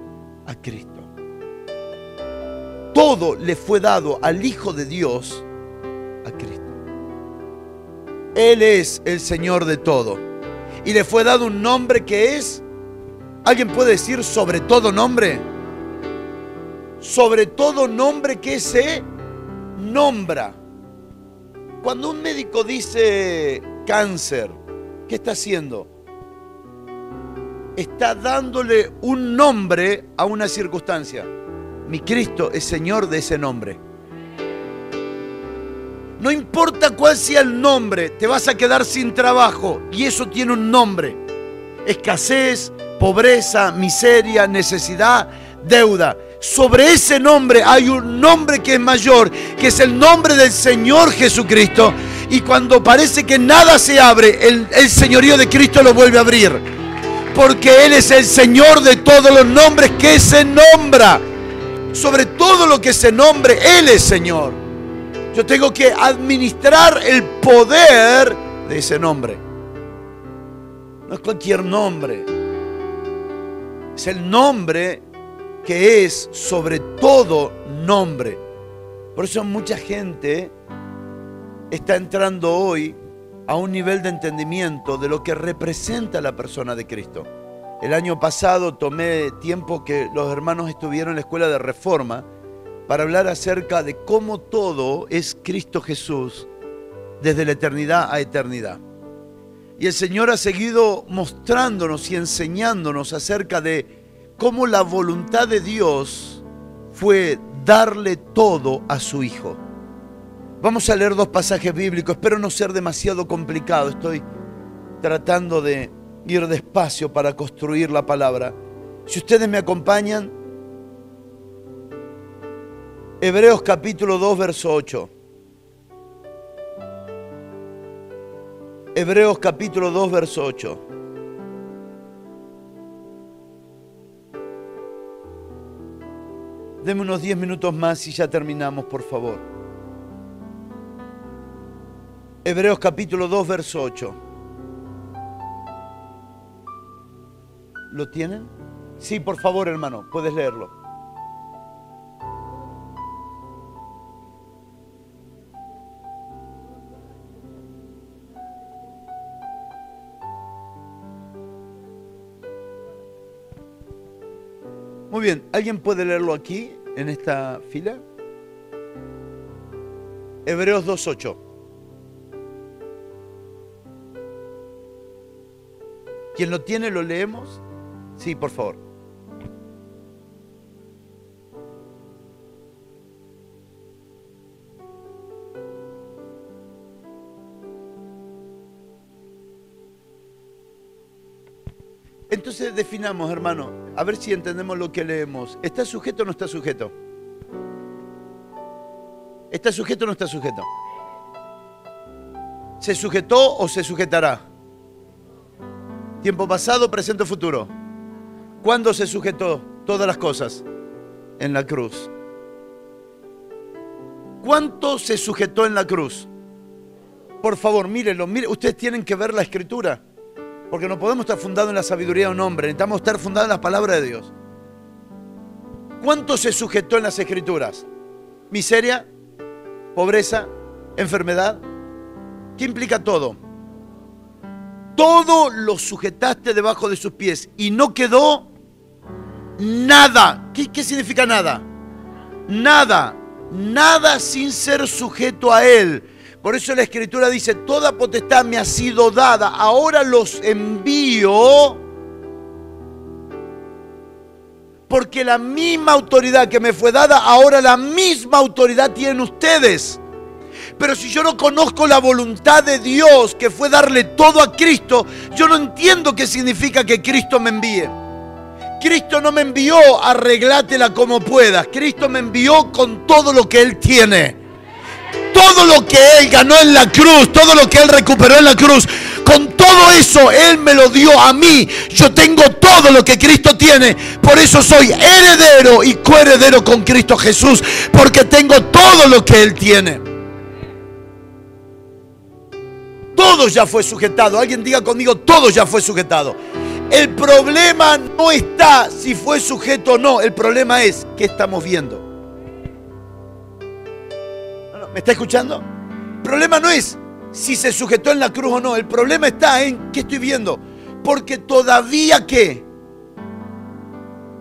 a Cristo. Todo le fue dado al Hijo de Dios, a Cristo. Él es el Señor de todo. Y le fue dado un nombre que es, ¿alguien puede decir sobre todo nombre? Sobre todo nombre que se nombra. Cuando un médico dice cáncer, ¿qué está haciendo? Está dándole un nombre a una circunstancia. Mi Cristo es Señor de ese nombre. No importa cuál sea el nombre, te vas a quedar sin trabajo, y eso tiene un nombre. Escasez, pobreza, miseria, necesidad, deuda. Sobre ese nombre hay un nombre que es mayor, que es el nombre del Señor Jesucristo. Y cuando parece que nada se abre, el señorío de Cristo lo vuelve a abrir. Porque Él es el Señor de todos los nombres que se nombra. Sobre todo lo que se nombre, Él es Señor. Yo tengo que administrar el poder de ese nombre. No es cualquier nombre. Es el nombre que es sobre todo nombre. Por eso mucha gente está entrando hoy a un nivel de entendimiento de lo que representa la persona de Cristo. El año pasado tomé tiempo que los hermanos estuvieron en la escuela de Reforma para hablar acerca de cómo todo es Cristo Jesús desde la eternidad a eternidad. Y el Señor ha seguido mostrándonos y enseñándonos acerca de cómo la voluntad de Dios fue darle todo a su Hijo. Vamos a leer dos pasajes bíblicos. Espero no ser demasiado complicado. Estoy tratando de ir despacio para construir la palabra. Si ustedes me acompañan, Hebreos capítulo 2, verso 8. Hebreos capítulo 2, verso 8. Deme unos 10 minutos más y ya terminamos, por favor. Hebreos capítulo 2, verso 8. ¿Lo tienen? Sí, por favor, hermano, puedes leerlo. Muy bien, ¿alguien puede leerlo aquí, en esta fila? Hebreos 2:8. ¿Quién lo tiene, lo leemos? Sí, por favor. Entonces definamos, hermano, a ver si entendemos lo que leemos. ¿Está sujeto o no está sujeto? ¿Está sujeto o no está sujeto? ¿Se sujetó o se sujetará? Tiempo pasado, presente o futuro. ¿Cuándo se sujetó todas las cosas? En la cruz. ¿Cuánto se sujetó en la cruz? Por favor, mírenlo, ustedes tienen que ver la escritura. Porque no podemos estar fundados en la sabiduría de un hombre, necesitamos estar fundados en la palabra de Dios. ¿Cuánto se sujetó en las escrituras? ¿Miseria? ¿Pobreza? ¿Enfermedad? ¿Qué implica todo? Todo lo sujetaste debajo de sus pies y no quedó nada. ¿Qué significa nada? Nada. Nada sin ser sujeto a Él. Por eso la Escritura dice, toda potestad me ha sido dada, ahora los envío, porque la misma autoridad que me fue dada, ahora la misma autoridad tienen ustedes. Pero si yo no conozco la voluntad de Dios, que fue darle todo a Cristo, yo no entiendo qué significa que Cristo me envíe. Cristo no me envió, arreglátela como puedas. Cristo me envió con todo lo que Él tiene. Todo lo que Él ganó en la cruz, todo lo que Él recuperó en la cruz, con todo eso Él me lo dio a mí. Yo tengo todo lo que Cristo tiene, por eso soy heredero y coheredero con Cristo Jesús, porque tengo todo lo que Él tiene. Todo ya fue sujetado. Alguien diga conmigo, todo ya fue sujetado. El problema no está si fue sujeto o no, el problema es qué estamos viendo. ¿Me está escuchando? El problema no es si se sujetó en la cruz o no. El problema está en qué estoy viendo. Porque todavía ¿qué?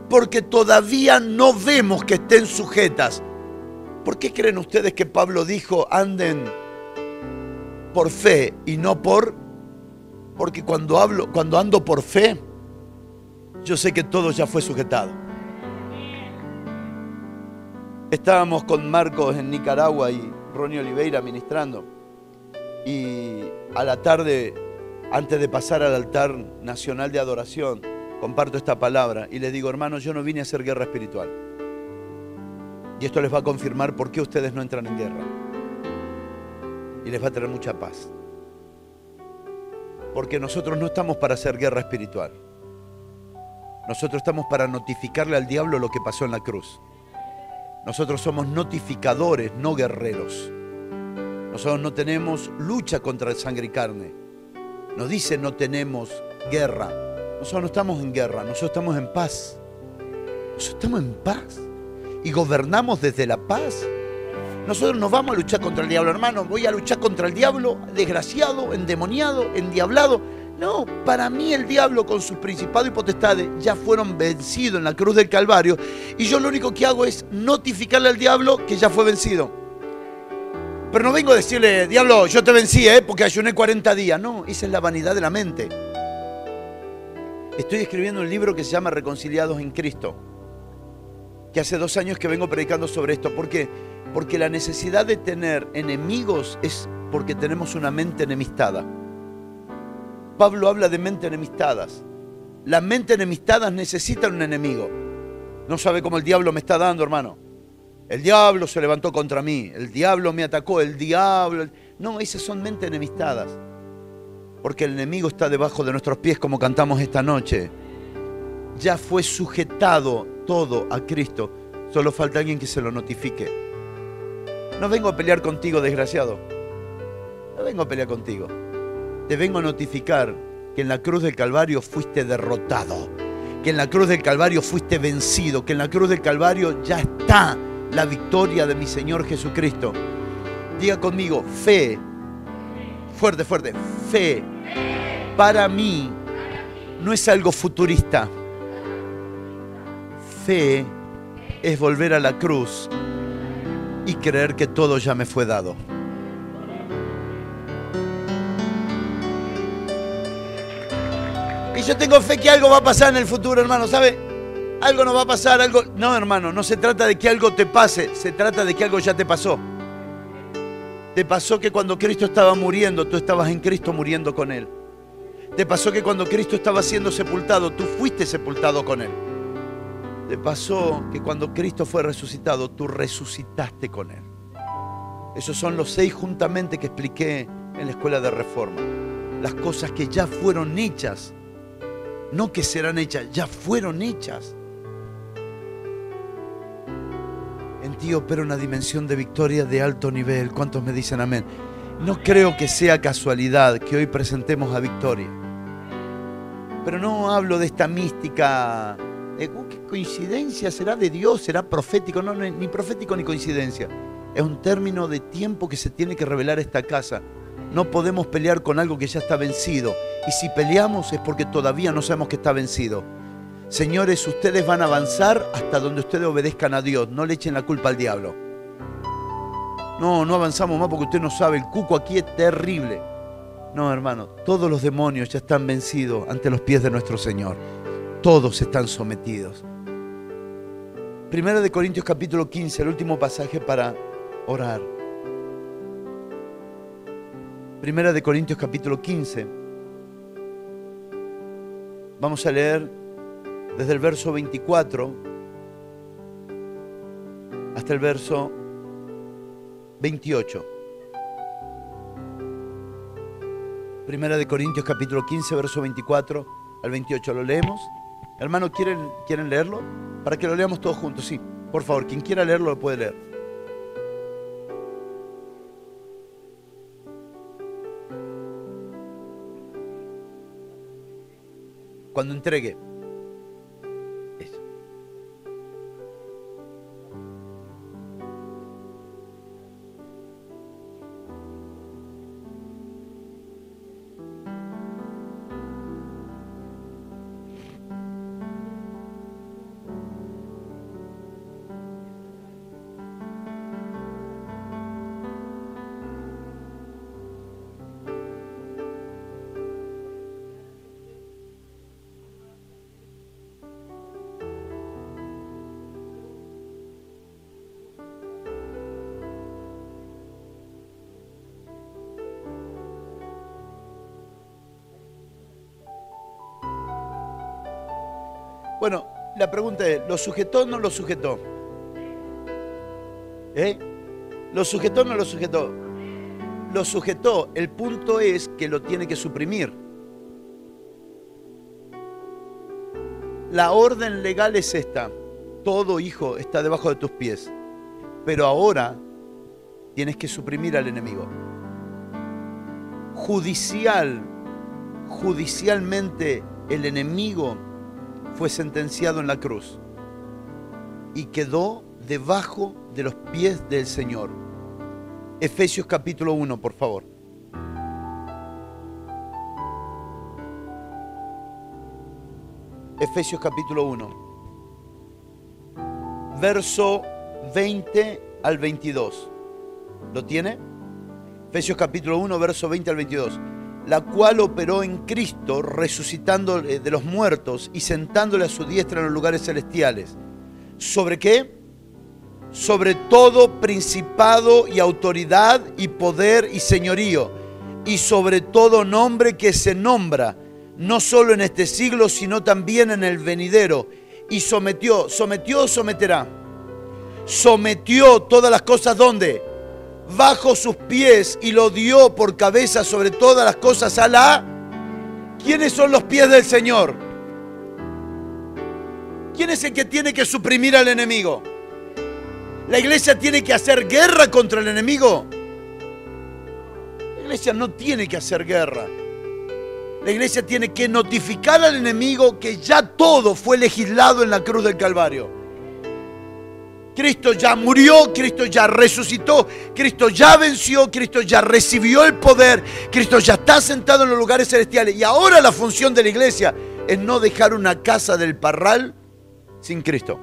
Porque todavía no vemos que estén sujetas. ¿Por qué creen ustedes que Pablo dijo anden por fe y no por? Porque cuando ando por fe, yo sé que todo ya fue sujetado. Estábamos con Marcos en Nicaragua y Ronnie Oliveira ministrando, y a la tarde, antes de pasar al altar nacional de adoración, comparto esta palabra y les digo, hermanos, yo no vine a hacer guerra espiritual, y esto les va a confirmar por qué ustedes no entran en guerra y les va a traer mucha paz, porque nosotros no estamos para hacer guerra espiritual, nosotros estamos para notificarle al diablo lo que pasó en la cruz. Nosotros somos notificadores, no guerreros. Nosotros no tenemos lucha contra sangre y carne. Nos dice no tenemos guerra. Nosotros no estamos en guerra, nosotros estamos en paz. Nosotros estamos en paz y gobernamos desde la paz. Nosotros no vamos a luchar contra el diablo, hermano. Voy a luchar contra el diablo, desgraciado, endemoniado, endiablado. No, para mí el diablo con sus principados y potestades ya fueron vencidos en la cruz del Calvario, y yo lo único que hago es notificarle al diablo que ya fue vencido. Pero no vengo a decirle, diablo, yo te vencí, porque ayuné 40 días. No, esa es la vanidad de la mente. Estoy escribiendo un libro que se llama Reconciliados en Cristo, que hace 2 años que vengo predicando sobre esto. ¿Por qué? Porque la necesidad de tener enemigos es porque tenemos una mente enemistada. Pablo habla de mente enemistadas. Las mentes enemistadas necesitan un enemigo. No sabe cómo el diablo me está dando, hermano. El diablo se levantó contra mí. El diablo me atacó. El diablo... No, esas son mentes enemistadas. Porque el enemigo está debajo de nuestros pies, como cantamos esta noche. Ya fue sujetado todo a Cristo. Solo falta alguien que se lo notifique. No vengo a pelear contigo, desgraciado. No vengo a pelear contigo. Te vengo a notificar que en la cruz del Calvario fuiste derrotado. Que en la cruz del Calvario fuiste vencido. Que en la cruz del Calvario ya está la victoria de mi Señor Jesucristo. Diga conmigo, fe. Fuerte, fuerte. Fe. Para mí no es algo futurista. Fe es volver a la cruz y creer que todo ya me fue dado. Y yo tengo fe que algo va a pasar en el futuro, hermano, ¿sabe? Algo no va a pasar, algo... No, hermano, no se trata de que algo te pase, se trata de que algo ya te pasó. Te pasó que cuando Cristo estaba muriendo, tú estabas en Cristo muriendo con Él. Te pasó que cuando Cristo estaba siendo sepultado, tú fuiste sepultado con Él. Te pasó que cuando Cristo fue resucitado, tú resucitaste con Él. Esos son los 6 juntamente que expliqué en la escuela de Reforma. Las cosas que ya fueron hechas, no que serán hechas, ya fueron hechas. En ti opera una dimensión de victoria de alto nivel. ¿Cuántos me dicen amén? No creo que sea casualidad que hoy presentemos a Victoria. Pero no hablo de esta mística. ¿Qué coincidencia? ¿Será de Dios? ¿Será profético? No, ni profético ni coincidencia. Es un término de tiempo que se tiene que revelar a esta casa. No podemos pelear con algo que ya está vencido. Y si peleamos es porque todavía no sabemos que está vencido. Señores, ustedes van a avanzar hasta donde ustedes obedezcan a Dios. No le echen la culpa al diablo. No avanzamos más porque usted no sabe. El cuco aquí es terrible. No, hermano, todos los demonios ya están vencidos ante los pies de nuestro Señor. Todos están sometidos. Primera de Corintios capítulo 15, el último pasaje para orar. Primera de Corintios capítulo 15. Vamos a leer desde el verso 24 hasta el verso 28. Primera de Corintios capítulo 15, verso 24 al 28. ¿Lo leemos? Hermanos, ¿quieren leerlo? Para que lo leamos todos juntos, sí. Por favor, quien quiera leerlo lo puede leer. Cuando entregue. Eso. Bueno, la pregunta es, ¿lo sujetó o no lo sujetó? ¿Lo sujetó o no lo sujetó? Lo sujetó. El punto es que lo tiene que suprimir. La orden legal es esta. Todo hijo está debajo de tus pies. Pero ahora tienes que suprimir al enemigo. Judicialmente el enemigo fue sentenciado en la cruz y quedó debajo de los pies del Señor. Efesios capítulo 1, por favor. Efesios capítulo 1. Verso 20 al 22. ¿Lo tiene? Efesios capítulo 1, verso 20 al 22. La cual operó en Cristo, resucitando de los muertos y sentándole a su diestra en los lugares celestiales. ¿Sobre qué? sobre todo principado y autoridad y poder y señorío, y sobre todo nombre que se nombra, no solo en este siglo, sino también en el venidero. Y sometió, ¿sometió o someterá? Sometió todas las cosas, ¿dónde? Bajo sus pies, y lo dio por cabeza sobre todas las cosas a la... ¿Quiénes son los pies del Señor? ¿Quién es el que tiene que suprimir al enemigo? ¿La iglesia tiene que hacer guerra contra el enemigo? La iglesia no tiene que hacer guerra. La iglesia tiene que notificar al enemigo que ya todo fue legislado en la cruz del Calvario. Cristo ya murió, Cristo ya resucitó, Cristo ya venció, Cristo ya recibió el poder, Cristo ya está sentado en los lugares celestiales. Y ahora la función de la iglesia es no dejar una casa del Parral sin Cristo.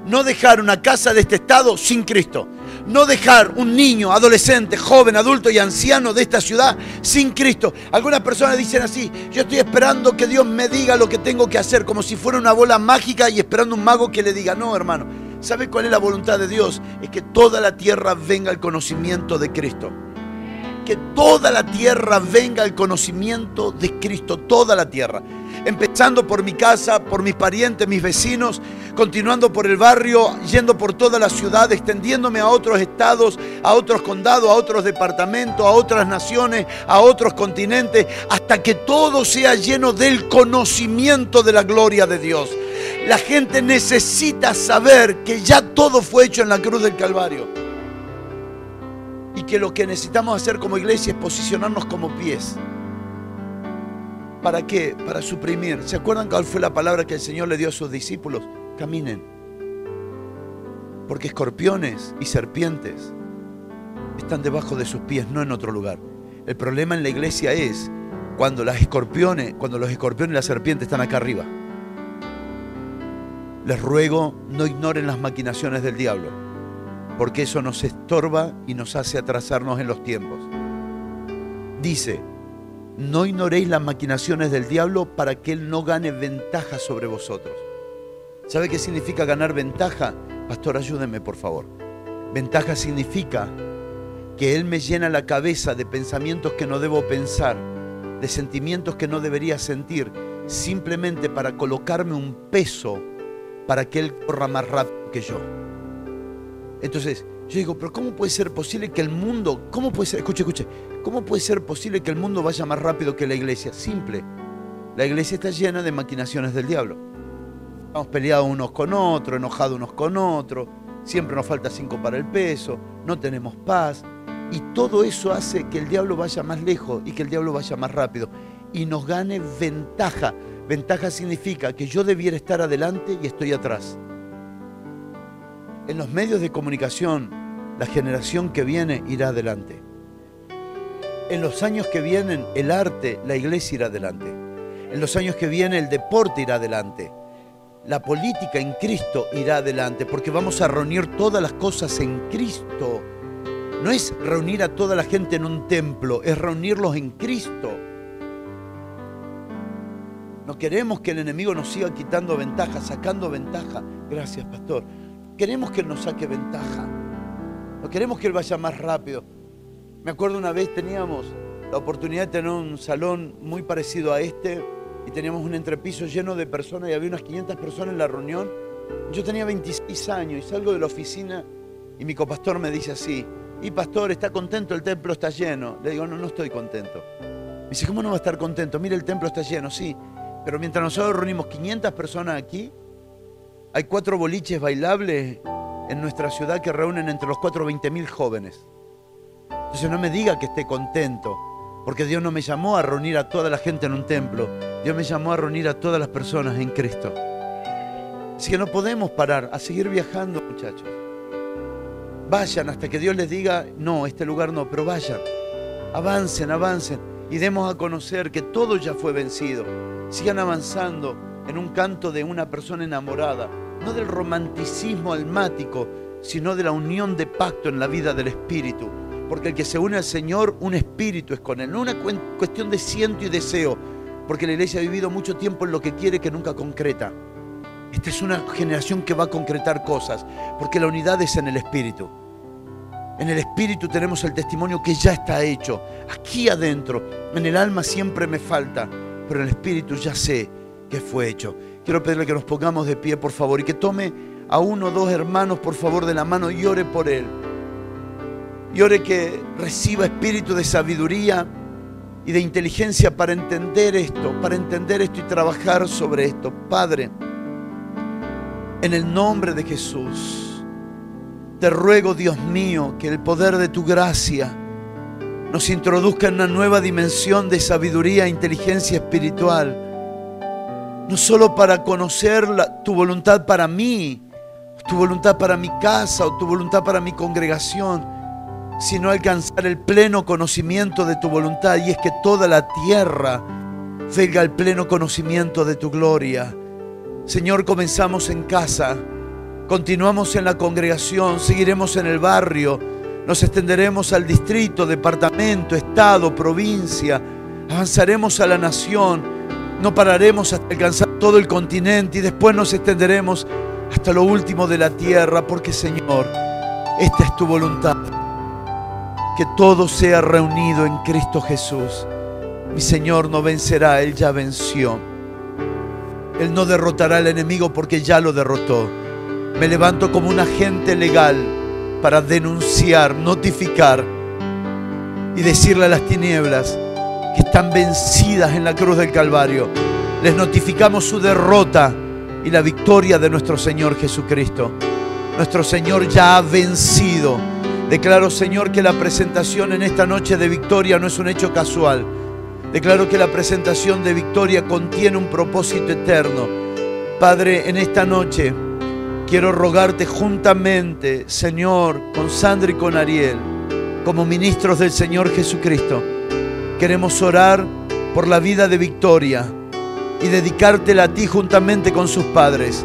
No dejar una casa de este estado sin Cristo. No dejar un niño, adolescente, joven, adulto y anciano de esta ciudad sin Cristo. Algunas personas dicen así: yo estoy esperando que Dios me diga lo que tengo que hacer, como si fuera una bola mágica y esperando un mago que le diga. No, hermano. ¿Sabe cuál es la voluntad de Dios? Es que toda la tierra venga al conocimiento de Cristo. Que toda la tierra venga al conocimiento de Cristo. Toda la tierra. Empezando por mi casa, por mis parientes, mis vecinos, continuando por el barrio, yendo por toda la ciudad, extendiéndome a otros estados, a otros condados, a otros departamentos, a otras naciones, a otros continentes, hasta que todo sea lleno del conocimiento de la gloria de Dios. La gente necesita saber que ya todo fue hecho en la cruz del Calvario. Y que lo que necesitamos hacer como iglesia es posicionarnos como pies. ¿Para qué? Para suprimir. ¿Se acuerdan cuál fue la palabra que el Señor le dio a sus discípulos? Caminen. Porque escorpiones y serpientes están debajo de sus pies, no en otro lugar. El problema en la iglesia es cuando los escorpiones y las serpientes están acá arriba. Les ruego, no ignoren las maquinaciones del diablo, porque eso nos estorba y nos hace atrasarnos en los tiempos. Dice: no ignoréis las maquinaciones del diablo para que él no gane ventaja sobre vosotros. ¿Sabe qué significa ganar ventaja? Pastor, ayúdeme por favor. Ventaja significa que él me llena la cabeza de pensamientos que no debo pensar, de sentimientos que no debería sentir, simplemente para colocarme un peso para que él corra más rápido que yo. Entonces, yo digo, pero ¿cómo puede ser posible que el mundo, escuche, ¿cómo puede ser posible que el mundo vaya más rápido que la iglesia? Simple, la iglesia está llena de maquinaciones del diablo. Estamos peleados unos con otros, enojados unos con otros, siempre nos falta 5 para el peso, no tenemos paz. Y todo eso hace que el diablo vaya más lejos y que el diablo vaya más rápido y nos gane ventaja. Ventaja significa que yo debiera estar adelante y estoy atrás. En los medios de comunicación, la generación que viene irá adelante. En los años que vienen, el arte, la iglesia irá adelante. En los años que vienen, el deporte irá adelante. La política en Cristo irá adelante, porque vamos a reunir todas las cosas en Cristo. No es reunir a toda la gente en un templo, es reunirlos en Cristo. No queremos que el enemigo nos siga quitando ventaja, sacando ventaja. Gracias, pastor. Queremos que él nos saque ventaja. No queremos que él vaya más rápido. Me acuerdo una vez teníamos la oportunidad de tener un salón muy parecido a este y teníamos un entrepiso lleno de personas y había unas 500 personas en la reunión. Yo tenía 26 años y salgo de la oficina y mi copastor me dice así: y pastor, ¿está contento? El templo está lleno. Le digo, no estoy contento. Me dice, ¿cómo no va a estar contento? Mire, el templo está lleno, sí. Pero mientras nosotros reunimos 500 personas aquí, hay 4 boliches bailables en nuestra ciudad que reúnen entre los 4 20.000 jóvenes. Entonces no me diga que esté contento, porque Dios no me llamó a reunir a toda la gente en un templo. Dios me llamó a reunir a todas las personas en Cristo. Así que no podemos parar, a seguir viajando, muchachos. Vayan hasta que Dios les diga, no, este lugar no, pero vayan. Avancen, avancen y demos a conocer que todo ya fue vencido. Sigan avanzando en un canto de una persona enamorada, no del romanticismo almático, sino de la unión de pacto en la vida del Espíritu. Porque el que se une al Señor, un espíritu es con Él, no una cuestión de siento y deseo, porque la iglesia ha vivido mucho tiempo en lo que quiere que nunca concreta. Esta es una generación que va a concretar cosas, porque la unidad es en el Espíritu. En el Espíritu tenemos el testimonio que ya está hecho. Aquí adentro, en el alma siempre me falta, pero en el Espíritu ya sé que fue hecho. Quiero pedirle que nos pongamos de pie, por favor, y que tome a uno o dos hermanos, por favor, de la mano y ore por él. Y ore que reciba espíritu de sabiduría y de inteligencia para entender esto y trabajar sobre esto. Padre, en el nombre de Jesús, te ruego, Dios mío, que el poder de tu gracia nos introduzca en una nueva dimensión de sabiduría e inteligencia espiritual. No solo para conocer tu voluntad para mí, tu voluntad para mi casa o tu voluntad para mi congregación, sino alcanzar el pleno conocimiento de tu voluntad, y es que toda la tierra venga al pleno conocimiento de tu gloria. Señor, comenzamos en casa, continuamos en la congregación, seguiremos en el barrio, nos extenderemos al distrito, departamento, estado, provincia, avanzaremos a la nación, no pararemos hasta alcanzar todo el continente y después nos extenderemos hasta lo último de la tierra, porque Señor, esta es tu voluntad, que todo sea reunido en Cristo Jesús. Mi Señor no vencerá, Él ya venció. Él no derrotará al enemigo porque ya lo derrotó. Me levanto como un agente legal para denunciar, notificar y decirle a las tinieblas que están vencidas en la cruz del Calvario. Les notificamos su derrota y la victoria de nuestro Señor Jesucristo. Nuestro Señor ya ha vencido. Declaro, Señor, que la presentación en esta noche de victoria no es un hecho casual. Declaro que la presentación de victoria contiene un propósito eterno. Padre, en esta noche quiero rogarte juntamente, Señor, con Sandra y con Ariel, como ministros del Señor Jesucristo. Queremos orar por la vida de Victoria y dedicártela a ti juntamente con sus padres.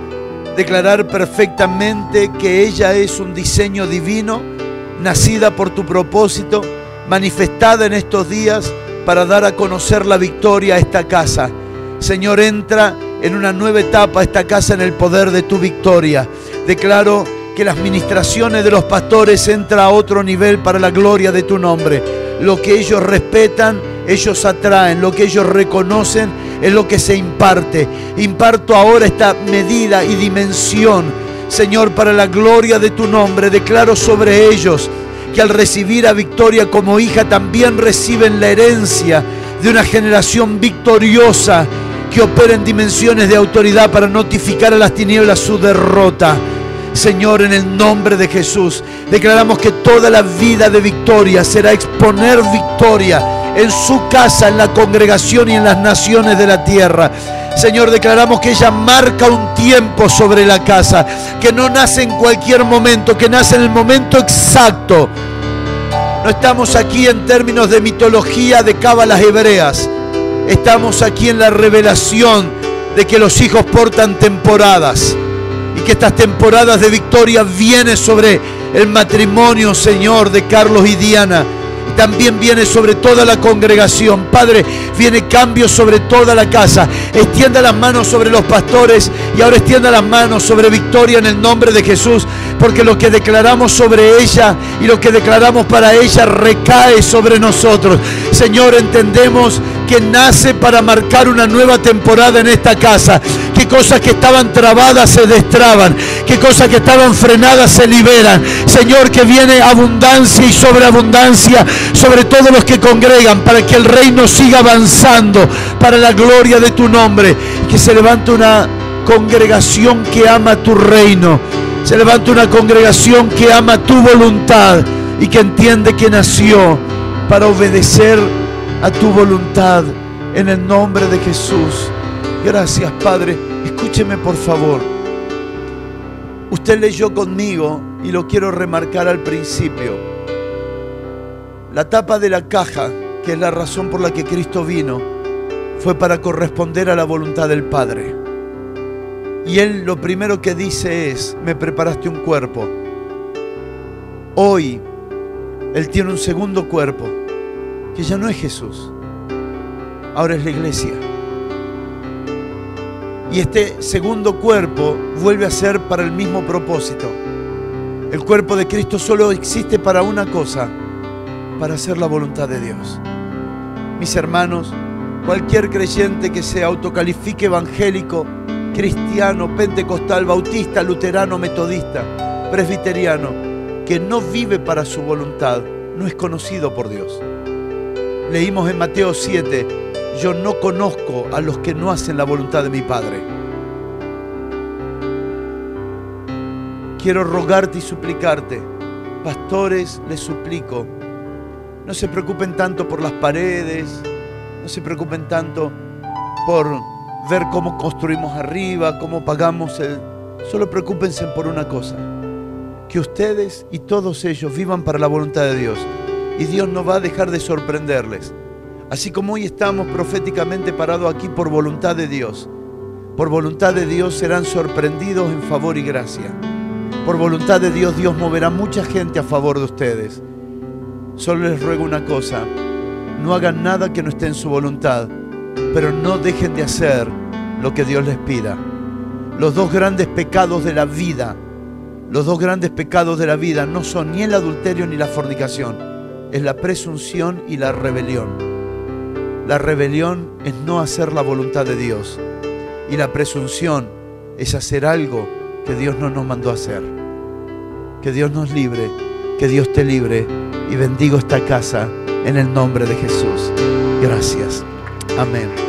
Declarar perfectamente que ella es un diseño divino, nacida por tu propósito, manifestada en estos días para dar a conocer la victoria a esta casa. Señor, entra en una nueva etapa a esta casa en el poder de tu victoria. Declaro que las ministraciones de los pastores entran a otro nivel para la gloria de tu nombre. Lo que ellos respetan, ellos atraen. Lo que ellos reconocen es lo que se imparte. Imparto ahora esta medida y dimensión, Señor, para la gloria de tu nombre. Declaro sobre ellos que al recibir a Victoria como hija también reciben la herencia de una generación victoriosa que opera en dimensiones de autoridad para notificar a las tinieblas su derrota. Señor, en el nombre de Jesús, declaramos que toda la vida de Victoria será exponer victoria en su casa, en la congregación y en las naciones de la tierra. Señor, declaramos que ella marca un tiempo sobre la casa, que no nace en cualquier momento, que nace en el momento exacto. No estamos aquí en términos de mitología de cábalas hebreas. Estamos aquí en la revelación de que los hijos portan temporadas y que estas temporadas de victoria vienen sobre el matrimonio, Señor, de Carlos y Diana. También viene sobre toda la congregación. Padre, viene cambio sobre toda la casa. Extienda las manos sobre los pastores y ahora extienda las manos sobre Victoria en el nombre de Jesús, porque lo que declaramos sobre ella y lo que declaramos para ella recae sobre nosotros. Señor, entendemos que nace para marcar una nueva temporada en esta casa. Que cosas que estaban trabadas se destraban, que cosas que estaban frenadas se liberan. Señor, que viene abundancia y sobreabundancia sobre todos los que congregan, para que el reino siga avanzando para la gloria de tu nombre. Que se levante una congregación que ama tu reino, se levante una congregación que ama tu voluntad y que entiende que nació para obedecer a tu voluntad, en el nombre de Jesús. Gracias, Padre. Escúcheme, por favor. Usted leyó conmigo y lo quiero remarcar al principio. La tapa de la caja, que es la razón por la que Cristo vino, fue para corresponder a la voluntad del Padre. Y Él lo primero que dice es: me preparaste un cuerpo. Hoy Él tiene un segundo cuerpo, que ya no es Jesús, ahora es la iglesia. Y este segundo cuerpo vuelve a ser para el mismo propósito. El cuerpo de Cristo solo existe para una cosa, para hacer la voluntad de Dios. Mis hermanos, cualquier creyente que se autocalifique evangélico, cristiano, pentecostal, bautista, luterano, metodista, presbiteriano, que no vive para su voluntad, no es conocido por Dios. Leímos en Mateo 7, yo no conozco a los que no hacen la voluntad de mi Padre. Quiero rogarte y suplicarte, pastores, les suplico, no se preocupen tanto por las paredes, no se preocupen tanto por ver cómo construimos arriba, cómo pagamos el... Solo preocúpense por una cosa, que ustedes y todos ellos vivan para la voluntad de Dios. Y Dios no va a dejar de sorprenderles. Así como hoy estamos proféticamente parados aquí por voluntad de Dios, por voluntad de Dios serán sorprendidos en favor y gracia. Por voluntad de Dios, Dios moverá mucha gente a favor de ustedes. Solo les ruego una cosa, no hagan nada que no esté en su voluntad, pero no dejen de hacer lo que Dios les pida. Los dos grandes pecados de la vida, no son ni el adulterio ni la fornicación, es la presunción y la rebelión. La rebelión es no hacer la voluntad de Dios y la presunción es hacer algo que Dios no nos mandó a hacer. Que Dios nos libre, que Dios te libre y bendigo esta casa en el nombre de Jesús. Gracias. Amén.